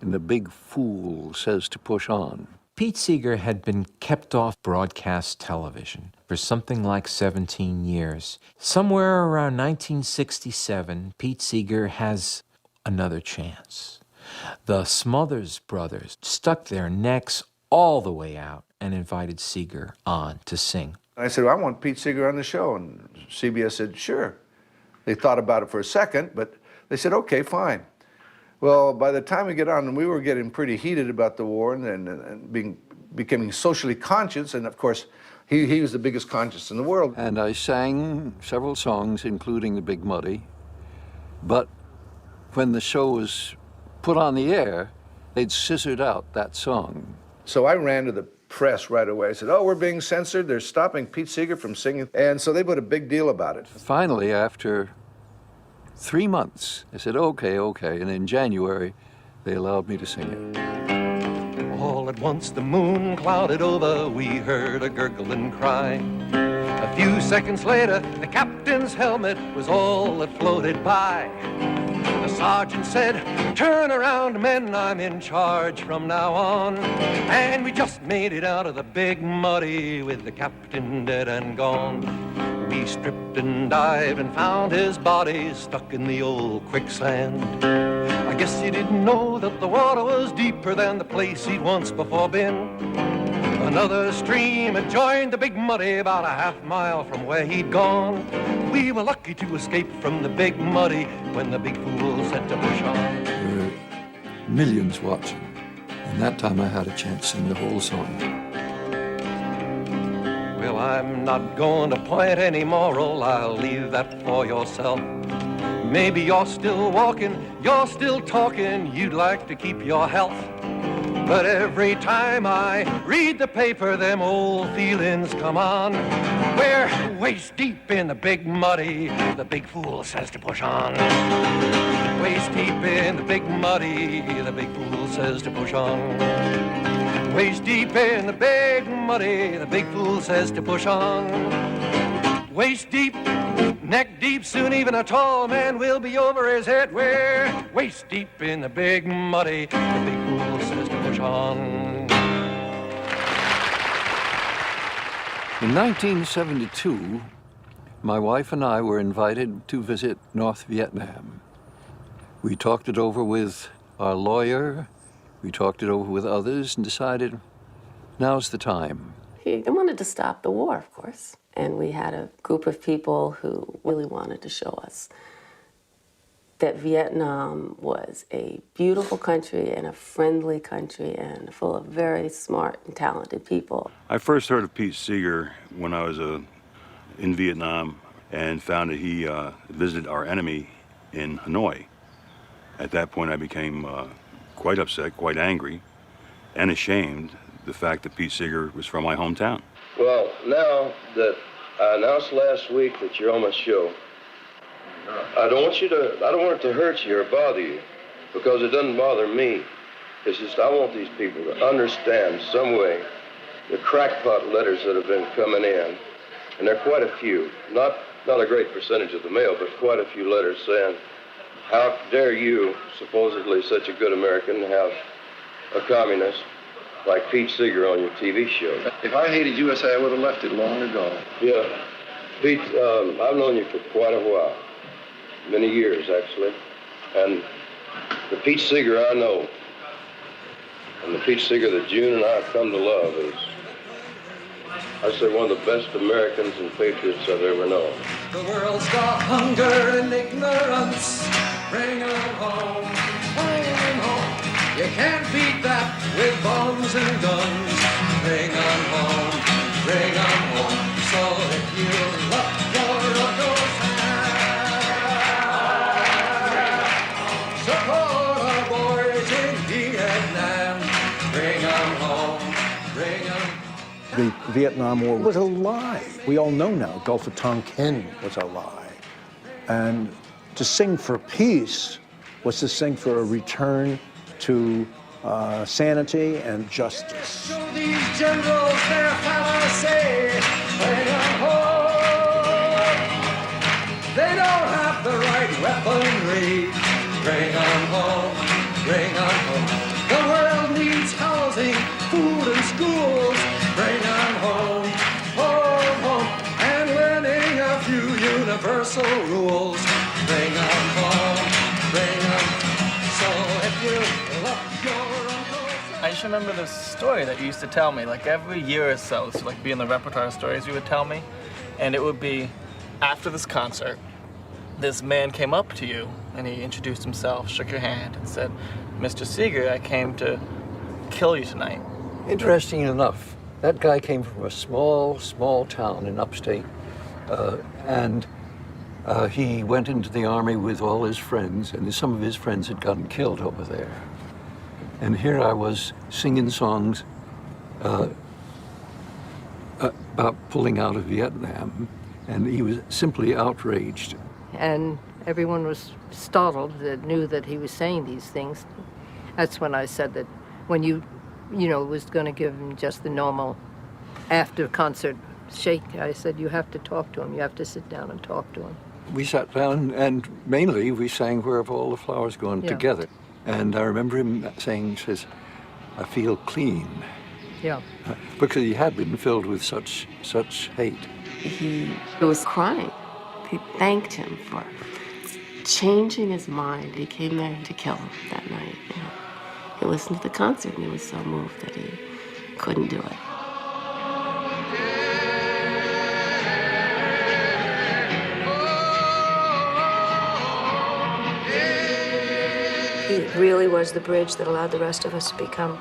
and the big fool says to push on. Pete Seeger had been kept off broadcast television for something like 17 years. Somewhere around 1967, Pete Seeger has another chance. The Smothers Brothers stuck their necks all the way out and invited Seeger on to sing. I said, well, I want Pete Seeger on the show, and CBS said, sure. They thought about it for a second, but they said, okay, fine. Well, by the time we get on, we were getting pretty heated about the war and becoming socially conscious, and of course, he was the biggest conscious in the world. And I sang several songs, including The Big Muddy, but when the show was put on the air, they'd scissored out that song. So I ran to the press right away. I said, oh, we're being censored. They're stopping Pete Seeger from singing. And so they put a big deal about it. Finally, after 3 months, I said, okay. And in January, they allowed me to sing it. All at once the moon clouded over, we heard a gurgling cry. A few seconds later, the captain's helmet was all that floated by. The sergeant said, turn around, men, I'm in charge from now on. And we just made it out of the big muddy with the captain dead and gone. We stripped and dived and found his body stuck in the old quicksand. I guess he didn't know that the water was deeper than the place he'd once before been. Another stream had joined the big muddy about a half-mile from where he'd gone. We were lucky to escape from the big muddy when the big fool said to push on. There were millions watching, and that time I had a chance to sing the whole song. Well, I'm not going to point any moral, I'll leave that for yourself. Maybe you're still walking, you're still talking, you'd like to keep your health. But every time I read the paper, them old feelings come on. We're waist deep in the big muddy, the big fool says to push on. Waist deep in the big muddy, the big fool says to push on. Waist deep in the big muddy, the big fool says to push on. Waist deep, neck deep, soon even a tall man will be over his head. We're waist deep in the big muddy, the big fool says to push on. In 1972, my wife and I were invited to visit North Vietnam. We talked it over with our lawyer, we talked it over with others, and decided now's the time. He wanted to stop the war, of course. And we had a group of people who really wanted to show us that Vietnam was a beautiful country and a friendly country and full of very smart and talented people. I first heard of Pete Seeger when I was in Vietnam and found that he visited our enemy in Hanoi. At that point, I became quite upset, quite angry, and ashamed the fact that Pete Seeger was from my hometown. Well, now that I announced last week that you're on my show, I don't want it to hurt you or bother you, because it doesn't bother me. It's just I want these people to understand some way the crackpot letters that have been coming in, and there are quite a few, not a great percentage of the mail, but quite a few letters saying, how dare you, supposedly such a good American, have a communist like Pete Seeger on your TV show. If I hated USA, I would have left it long ago. Yeah. Pete, I've known you for quite a while. Many years, actually. And the Pete Seeger I know, and the Pete Seeger that June and I have come to love is, I'd say, one of the best Americans and patriots I've ever known. The world's got hunger and ignorance. Bring 'em home, bring 'em home. You can't beat that with bombs and guns. Bring 'em home, bring 'em home. So if you love your local support our boys in Vietnam. Bring 'em home, bring 'em. The Vietnam War was a lie. We all know now Gulf of Tonkin was a lie. And to sing for peace was to sing for a return to sanity and justice. Show these generals their fallacy. Bring 'em home. They don't have the right weaponry. Bring 'em home, bring 'em home. The world needs housing, food and schools. Bring 'em home, home, home. And learning a few universal rules. Bring 'em home, bring 'em. So if you love your I just remember this story that you used to tell me, like every year or so, so like be in the repertoire stories you would tell me, and it would be after this concert, this man came up to you and he introduced himself, shook your hand, and said, "Mr. Seeger, I came to kill you tonight." Interesting enough, that guy came from a small town in upstate, and he went into the army with all his friends, and some of his friends had gotten killed over there. And here I was singing songs about pulling out of Vietnam, and he was simply outraged. And everyone was startled that knew that he was saying these things. That's when I said that when you was going to give him just the normal after concert shake, I said, you have to talk to him. You have to sit down and talk to him. We sat down and mainly we sang Where Have All the Flowers Gone together. And I remember him saying, says, I feel clean. Yeah. Because he had been filled with such hate. He was crying. They thanked him for changing his mind. He came there to kill him that night. He listened to the concert and he was so moved that he couldn't do it. He really was the bridge that allowed the rest of us to become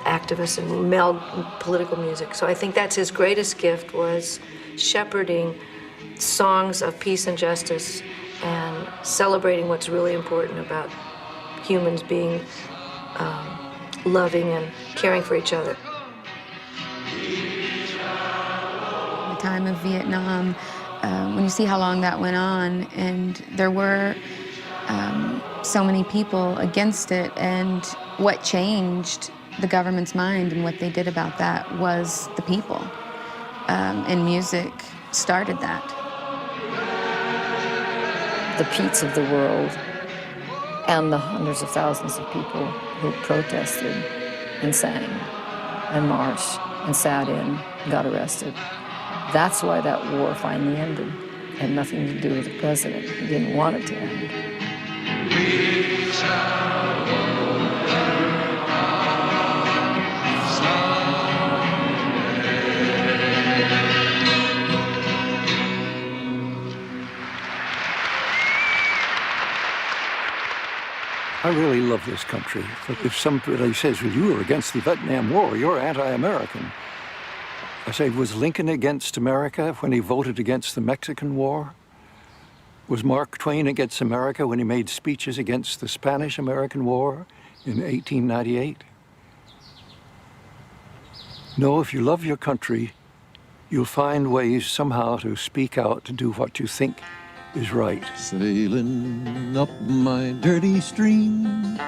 activists and meld political music. So I think that's his greatest gift, was shepherding songs of peace and justice and celebrating what's really important about humans being loving and caring for each other. The time of Vietnam, when you see how long that went on, and there were so many people against it, and what changed the government's mind and what they did about that was the people. And music started that. The Petes of the world and the hundreds of thousands of people who protested and sang and marched and sat in and got arrested. That's why that war finally ended. It had nothing to do with the president. He didn't want it to end. We shall go really love this country. But if somebody says, well, you were against the Vietnam War, you're anti-American. I say, was Lincoln against America when he voted against the Mexican War? Was Mark Twain against America when he made speeches against the Spanish-American War in 1898? No, if you love your country, you'll find ways somehow to speak out, to do what you think is right. Sailing up my dirty stream,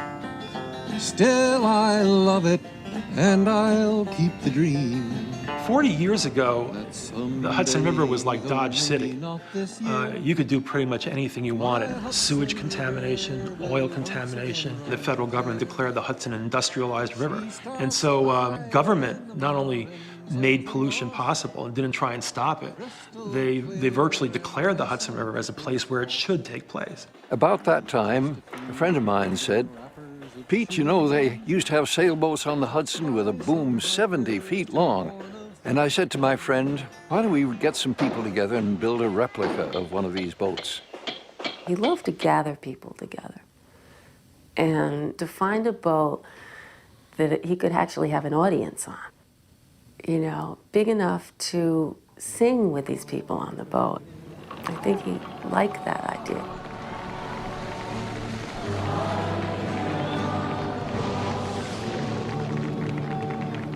still I love it, and I'll keep the dream. 40 years ago, the Hudson River was like Dodge City. You could do pretty much anything you wanted. Sewage contamination, oil contamination. The federal government declared the Hudson an industrialized river. And so government not only made pollution possible and didn't try and stop it, they virtually declared the Hudson River as a place where it should take place. About that time, a friend of mine said, Pete, you know, they used to have sailboats on the Hudson with a boom 70 feet long. And I said to my friend, why don't we get some people together and build a replica of one of these boats? He loved to gather people together and to find a boat that he could actually have an audience on, you know, big enough to sing with these people on the boat. I think he liked that idea.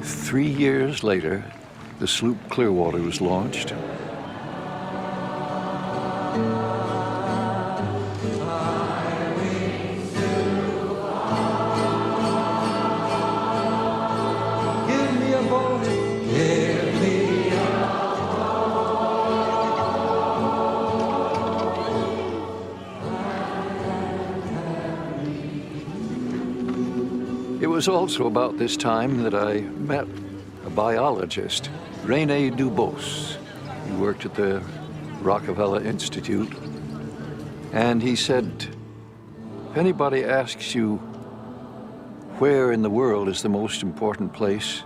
Three years later, the sloop Clearwater was launched. Give me a boat, give me It was also about this time that I met a biologist, René Dubos. He worked at the Rockefeller Institute. And he said, if anybody asks you where in the world is the most important place,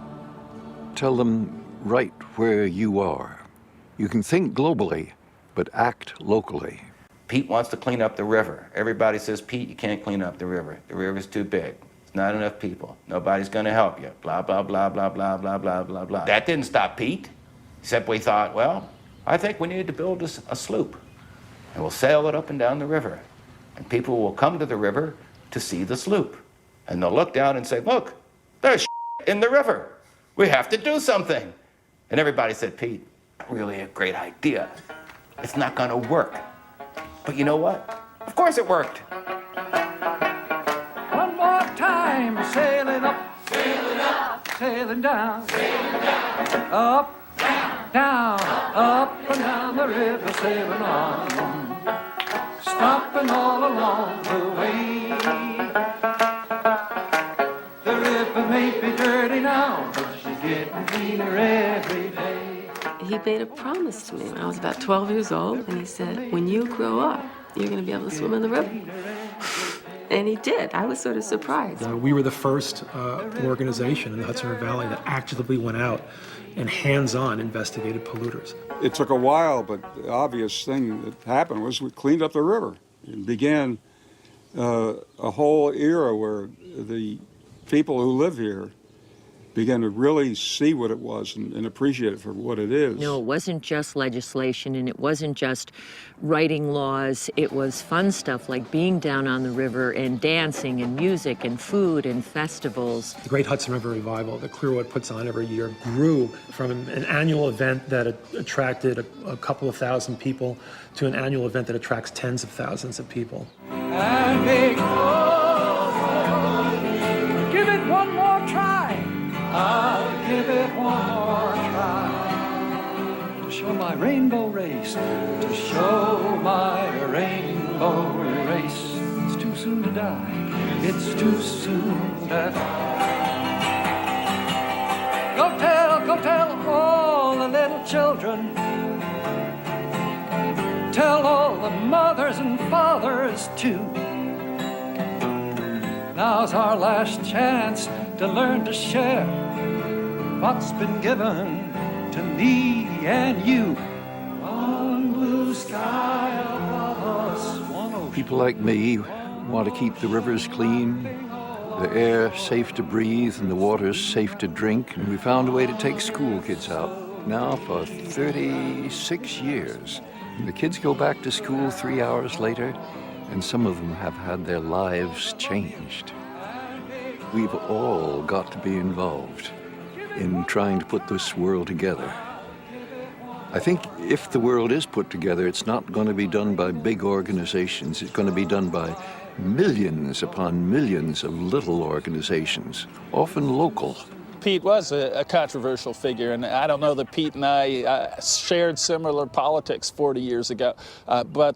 tell them right where you are. You can think globally, but act locally. Pete wants to clean up the river. Everybody says, Pete, you can't clean up the river. The river's too big. It's not enough people. Nobody's going to help you. Blah, blah, blah, blah, blah, blah, blah, blah, blah. That didn't stop Pete. Except we thought, well, I think we need to build a sloop. And we'll sail it up and down the river. And people will come to the river to see the sloop. And they'll look down and say, look, there's in the river. We have to do something. And everybody said, Pete, really a great idea. It's not going to work. But you know what? Of course it worked. one more time, sailing up, sailing down, up, down, up and down the river, sailing on, stopping all along the way. The river may be dirty now, but she's getting cleaner every day. He made a promise to me when I was about 12 years old, and he said, when you grow up, you're going to be able to swim in the river. And he did. I was sort of surprised. We were the first organization in the Hudson River Valley that actively went out and hands-on investigated polluters. It took a while, but the obvious thing that happened was we cleaned up the river. It began a whole era where the people who live here began to really see what it was and appreciate it for what it is. No, it wasn't just legislation and it wasn't just writing laws. It was fun stuff like being down on the river and dancing and music and food and festivals. The Great Hudson River Revival that Clearwood puts on every year grew from an annual event that attracted a couple of thousand people to an annual event that attracts tens of thousands of people. And big, give it one more try. I'll give it one more try. To show my rainbow race, to show my rainbow race. It's too soon to die, it's too soon to die. Go tell all the little children. Tell all the mothers and fathers too. Now's our last chance to learn to share what's been given to me and you. One blue sky above us, one ocean. People like me want to keep the rivers clean, the air safe to breathe, and the waters safe to drink. And we found a way to take school kids out now for 36 years. And the kids go back to school 3 hours later, and some of them have had their lives changed. We've all got to be involved in trying to put this world together. I think if the world is put together, it's not going to be done by big organizations. It's going to be done by millions upon millions of little organizations, often local. Pete was a controversial figure, and I don't know that Pete and I shared similar politics 40 years ago, but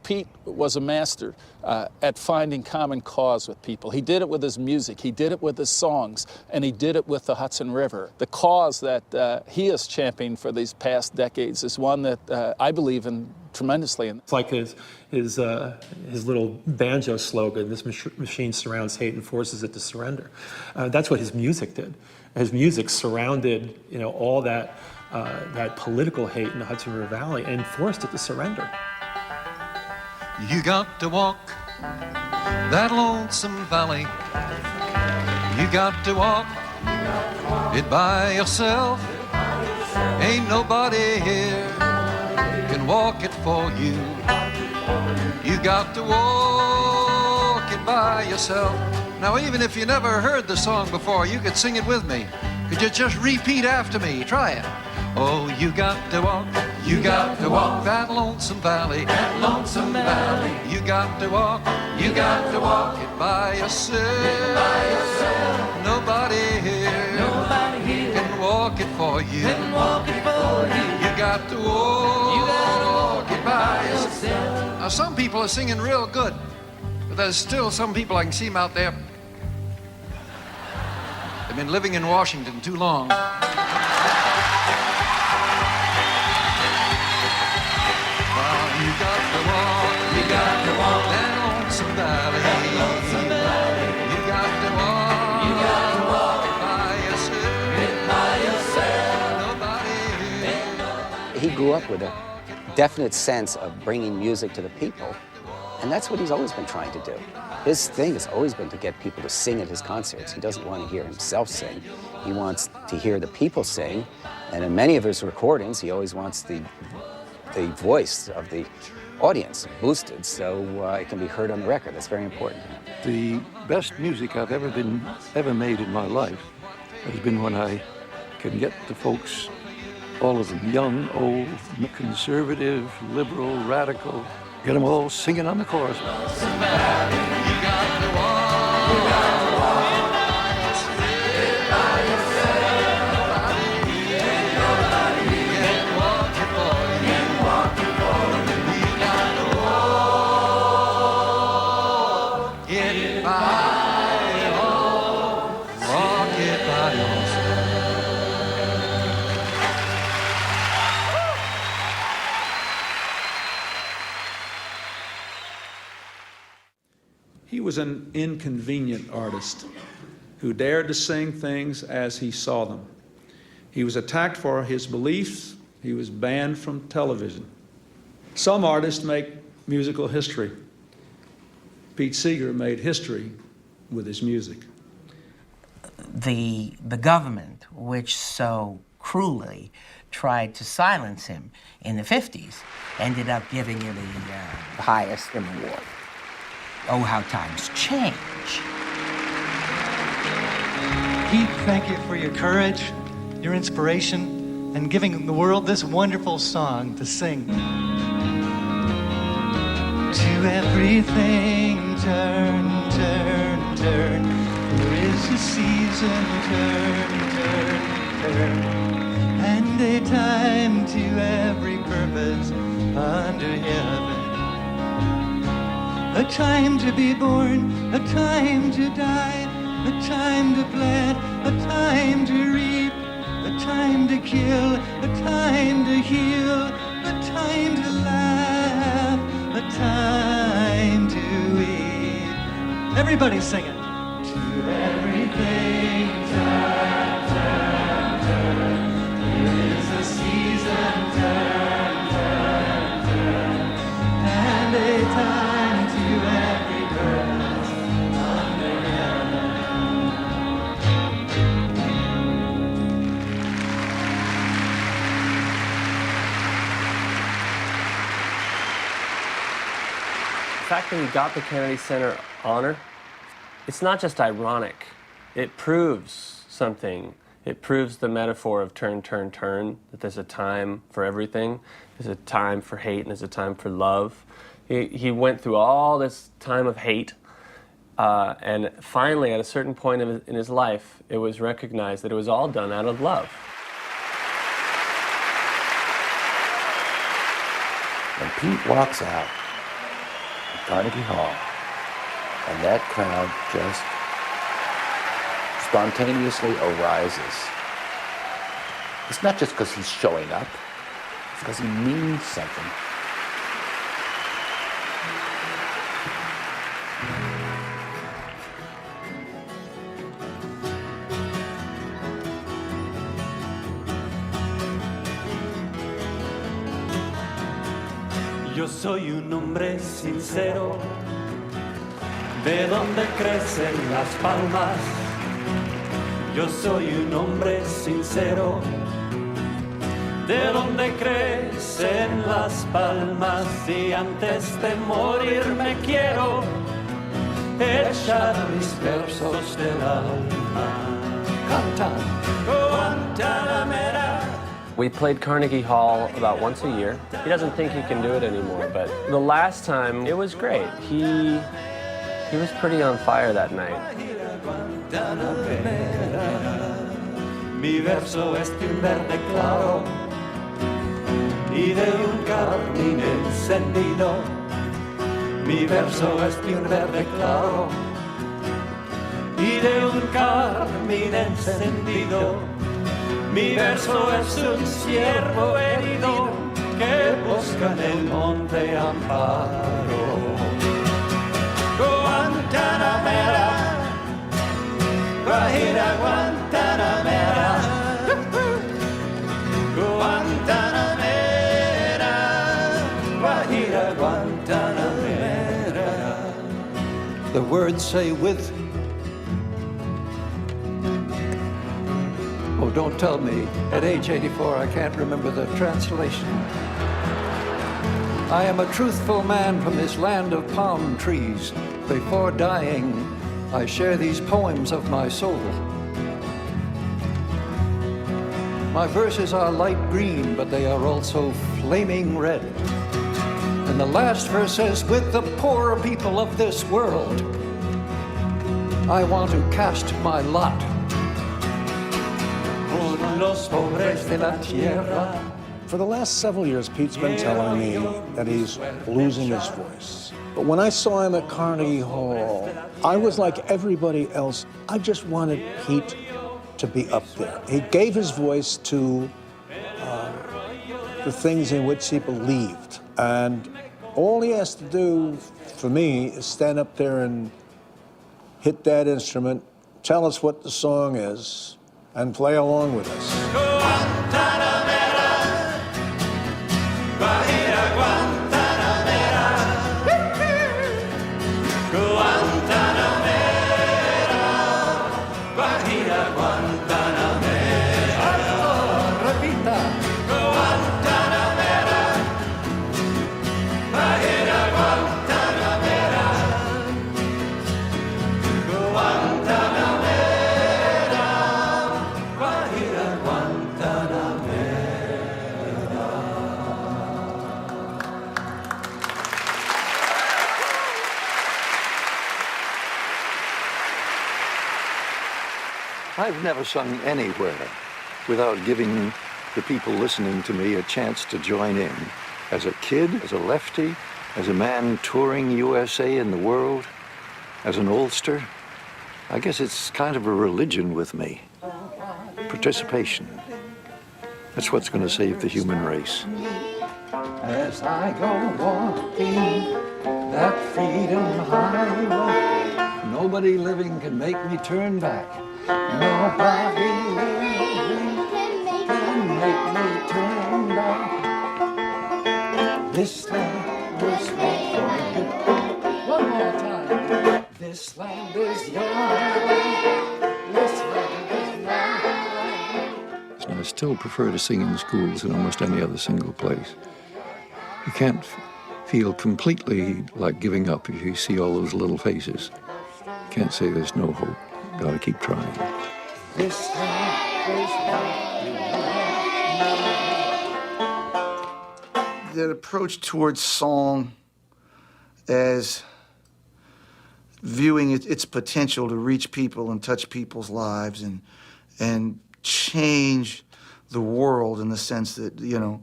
Pete was a master at finding common cause with people. He did it with his music, he did it with his songs, and he did it with the Hudson River. The cause that he has championed for these past decades is one that I believe in tremendously. It's like his little banjo slogan, "This machine surrounds hate and forces it to surrender." That's what his music did. His music surrounded, all that political hate in the Hudson River Valley and forced it to surrender. You got to walk that lonesome valley. You got to walk it by yourself. Ain't nobody here can walk it for you. You got to walk it by yourself. Now, even if you never heard the song before, you could sing it with me. Could you just repeat after me? Try it. Oh, you got to walk that lonesome valley, that lonesome valley. You got to walk it by yourself. Nobody here can walk it for you. You got to walk it by yourself. Now, some people are singing real good, but there's still some people, I can see them out there. They've been living in Washington too long. You got to walk that lonesome valley. You got to walk it by yourself. He grew up with a definite sense of bringing music to the people, and that's what he's always been trying to do. His thing has always been to get people to sing at his concerts. He doesn't want to hear himself sing. He wants to hear the people sing, and in many of his recordings, he always wants the voice of the audience boosted so it can be heard on the record. That's very important. The best music I've ever made in my life has been when I can get the folks, all of them, young, old, conservative, liberal, radical, get them all singing on the chorus. He was an inconvenient artist who dared to sing things as he saw them. He was attacked for his beliefs. He was banned from television. Some artists make musical history. Pete Seeger made history with his music. The government, which so cruelly tried to silence him in the 50s, ended up giving him the highest award. Oh, how times change. Pete, thank you for your courage, your inspiration, and giving the world this wonderful song to sing. To everything, turn, turn, turn. There is a season, turn, turn, turn. And a time to every purpose under heaven. A time to be born, a time to die, a time to plant, a time to reap, a time to kill, a time to heal, a time to laugh, a time to weep. Everybody sing it. To everything, turn, turn, turn. There is a season, turn, turn, turn. And a time to every bird fact that he got the Kennedy Center honor, it's not just ironic. It proves something. It proves the metaphor of turn, turn, turn, that there's a time for everything. There's a time for hate and there's a time for love. He went through all this time of hate, and finally, at a certain point in his life, it was recognized that it was all done out of love. When Pete walks out at Carnegie Hall, and that crowd just spontaneously arises, it's not just because he's showing up, it's because he means something. Yo soy un hombre sincero, de donde crecen las palmas. Yo soy un hombre sincero, de donde crecen las palmas. Y antes de morir me quiero echar mis versos del alma. Cantan, Guantanamera. We played Carnegie Hall about once a year. He doesn't think he can do it anymore, but the last time, it was great. He was pretty on fire that night. Mi verso es de un verde claro y de un carmín encendido. Mi verso es de un verde claro y de un carmín encendido. Mi verso es un ciervo herido que busca en el monte amparo. Guantanamera, Guajira Guantanamera, Guantanamera, Guajira Guantanamera. The words say with. Oh, don't tell me, at age 84, I can't remember the translation. I am a truthful man from this land of palm trees. Before dying, I share these poems of my soul. My verses are light green, but they are also flaming red. And the last verse says, with the poor people of this world, I want to cast my lot. For the last several years, Pete's been telling me that he's losing his voice. But when I saw him at Carnegie Hall, I was like everybody else. I just wanted Pete to be up there. He gave his voice to the things in which he believed. And all he has to do for me is stand up there and hit that instrument, tell us what the song is, and play along with us. Guantanamera, Guajira Guantanamera, Guantanamera, Guajira Guantanamera. Repita. Guantanamera, Guajira Guantanamera, Guantanamera. I've never sung anywhere without giving the people listening to me a chance to join in. As a kid, as a lefty, as a man touring USA and the world, as an oldster, I guess it's kind of a religion with me. Participation. That's what's going to save the human race. As I go walking that freedom highway, nobody living can make me turn back. Nobody living can make me turn back. This land was made for you. One more time. This land is your land. This land is my land. I still prefer to sing in schools than almost any other single place. You can't feel completely like giving up if you see all those little faces. Can't say there's no hope. Gotta keep trying. The approach towards song as viewing its potential to reach people and touch people's lives and change the world in the sense that, you know,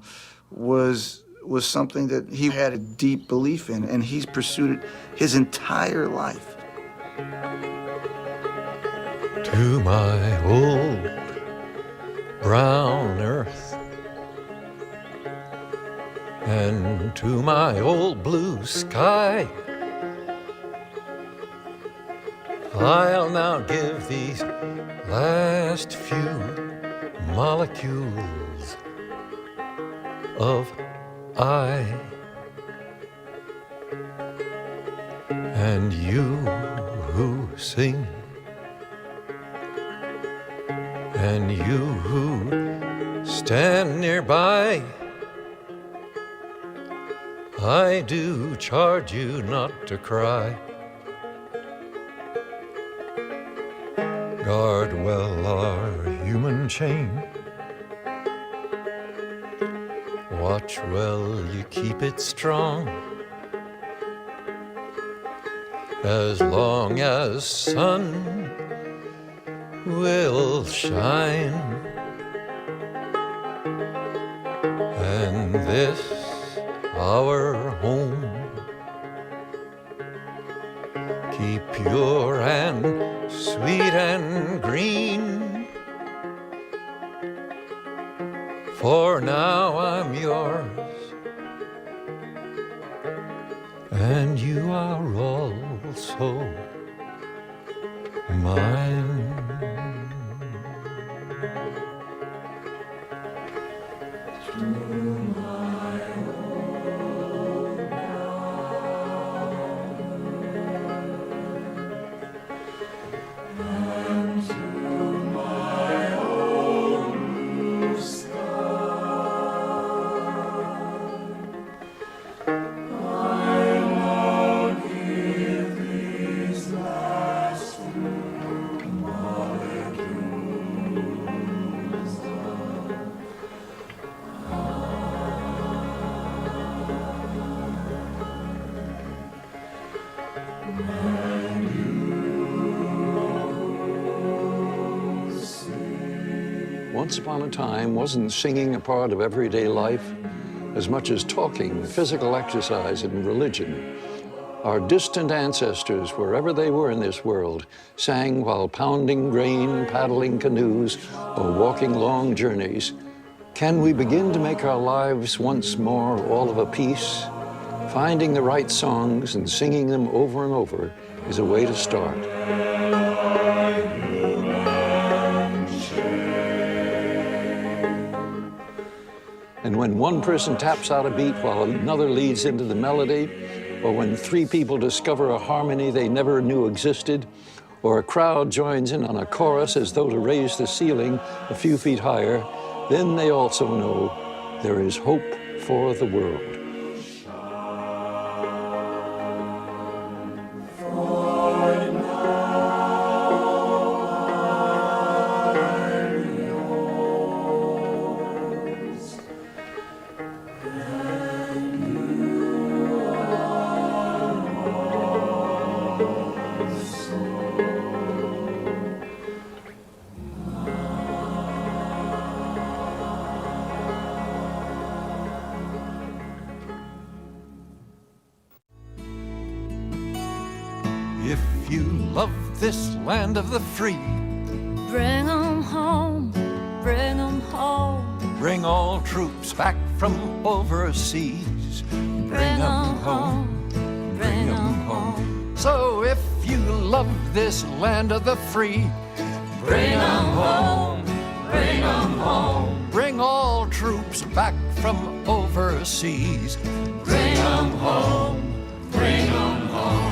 was something that he had a deep belief in, and he's pursued it his entire life. To my old brown earth and to my old blue sky, I'll now give these last few molecules of I. And you who sing, and you who stand nearby, I do charge you not to cry. Guard well our human chain. Watch well you keep it strong. As long as sun will shine, and this our home keep pure and sweet and green. For now I'm yours, and you are also mine. Once upon a time, wasn't singing a part of everyday life? As much as talking, physical exercise, and religion. Our distant ancestors, wherever they were in this world, sang while pounding grain, paddling canoes, or walking long journeys. Can we begin to make our lives once more all of a piece? Finding the right songs and singing them over and over is a way to start. And when one person taps out a beat while another leads into the melody, or when three people discover a harmony they never knew existed, or a crowd joins in on a chorus as though to raise the ceiling a few feet higher, then they also know there is hope for the world. If you love this land of the free, Bring 'em home, bring 'em home. bring all troops back from overseas. Bring 'em home, bring 'em home. So if you love this land of the free, Bring 'em home, bring 'em home. bring all troops back from overseas. Bring 'em home, bring 'em home.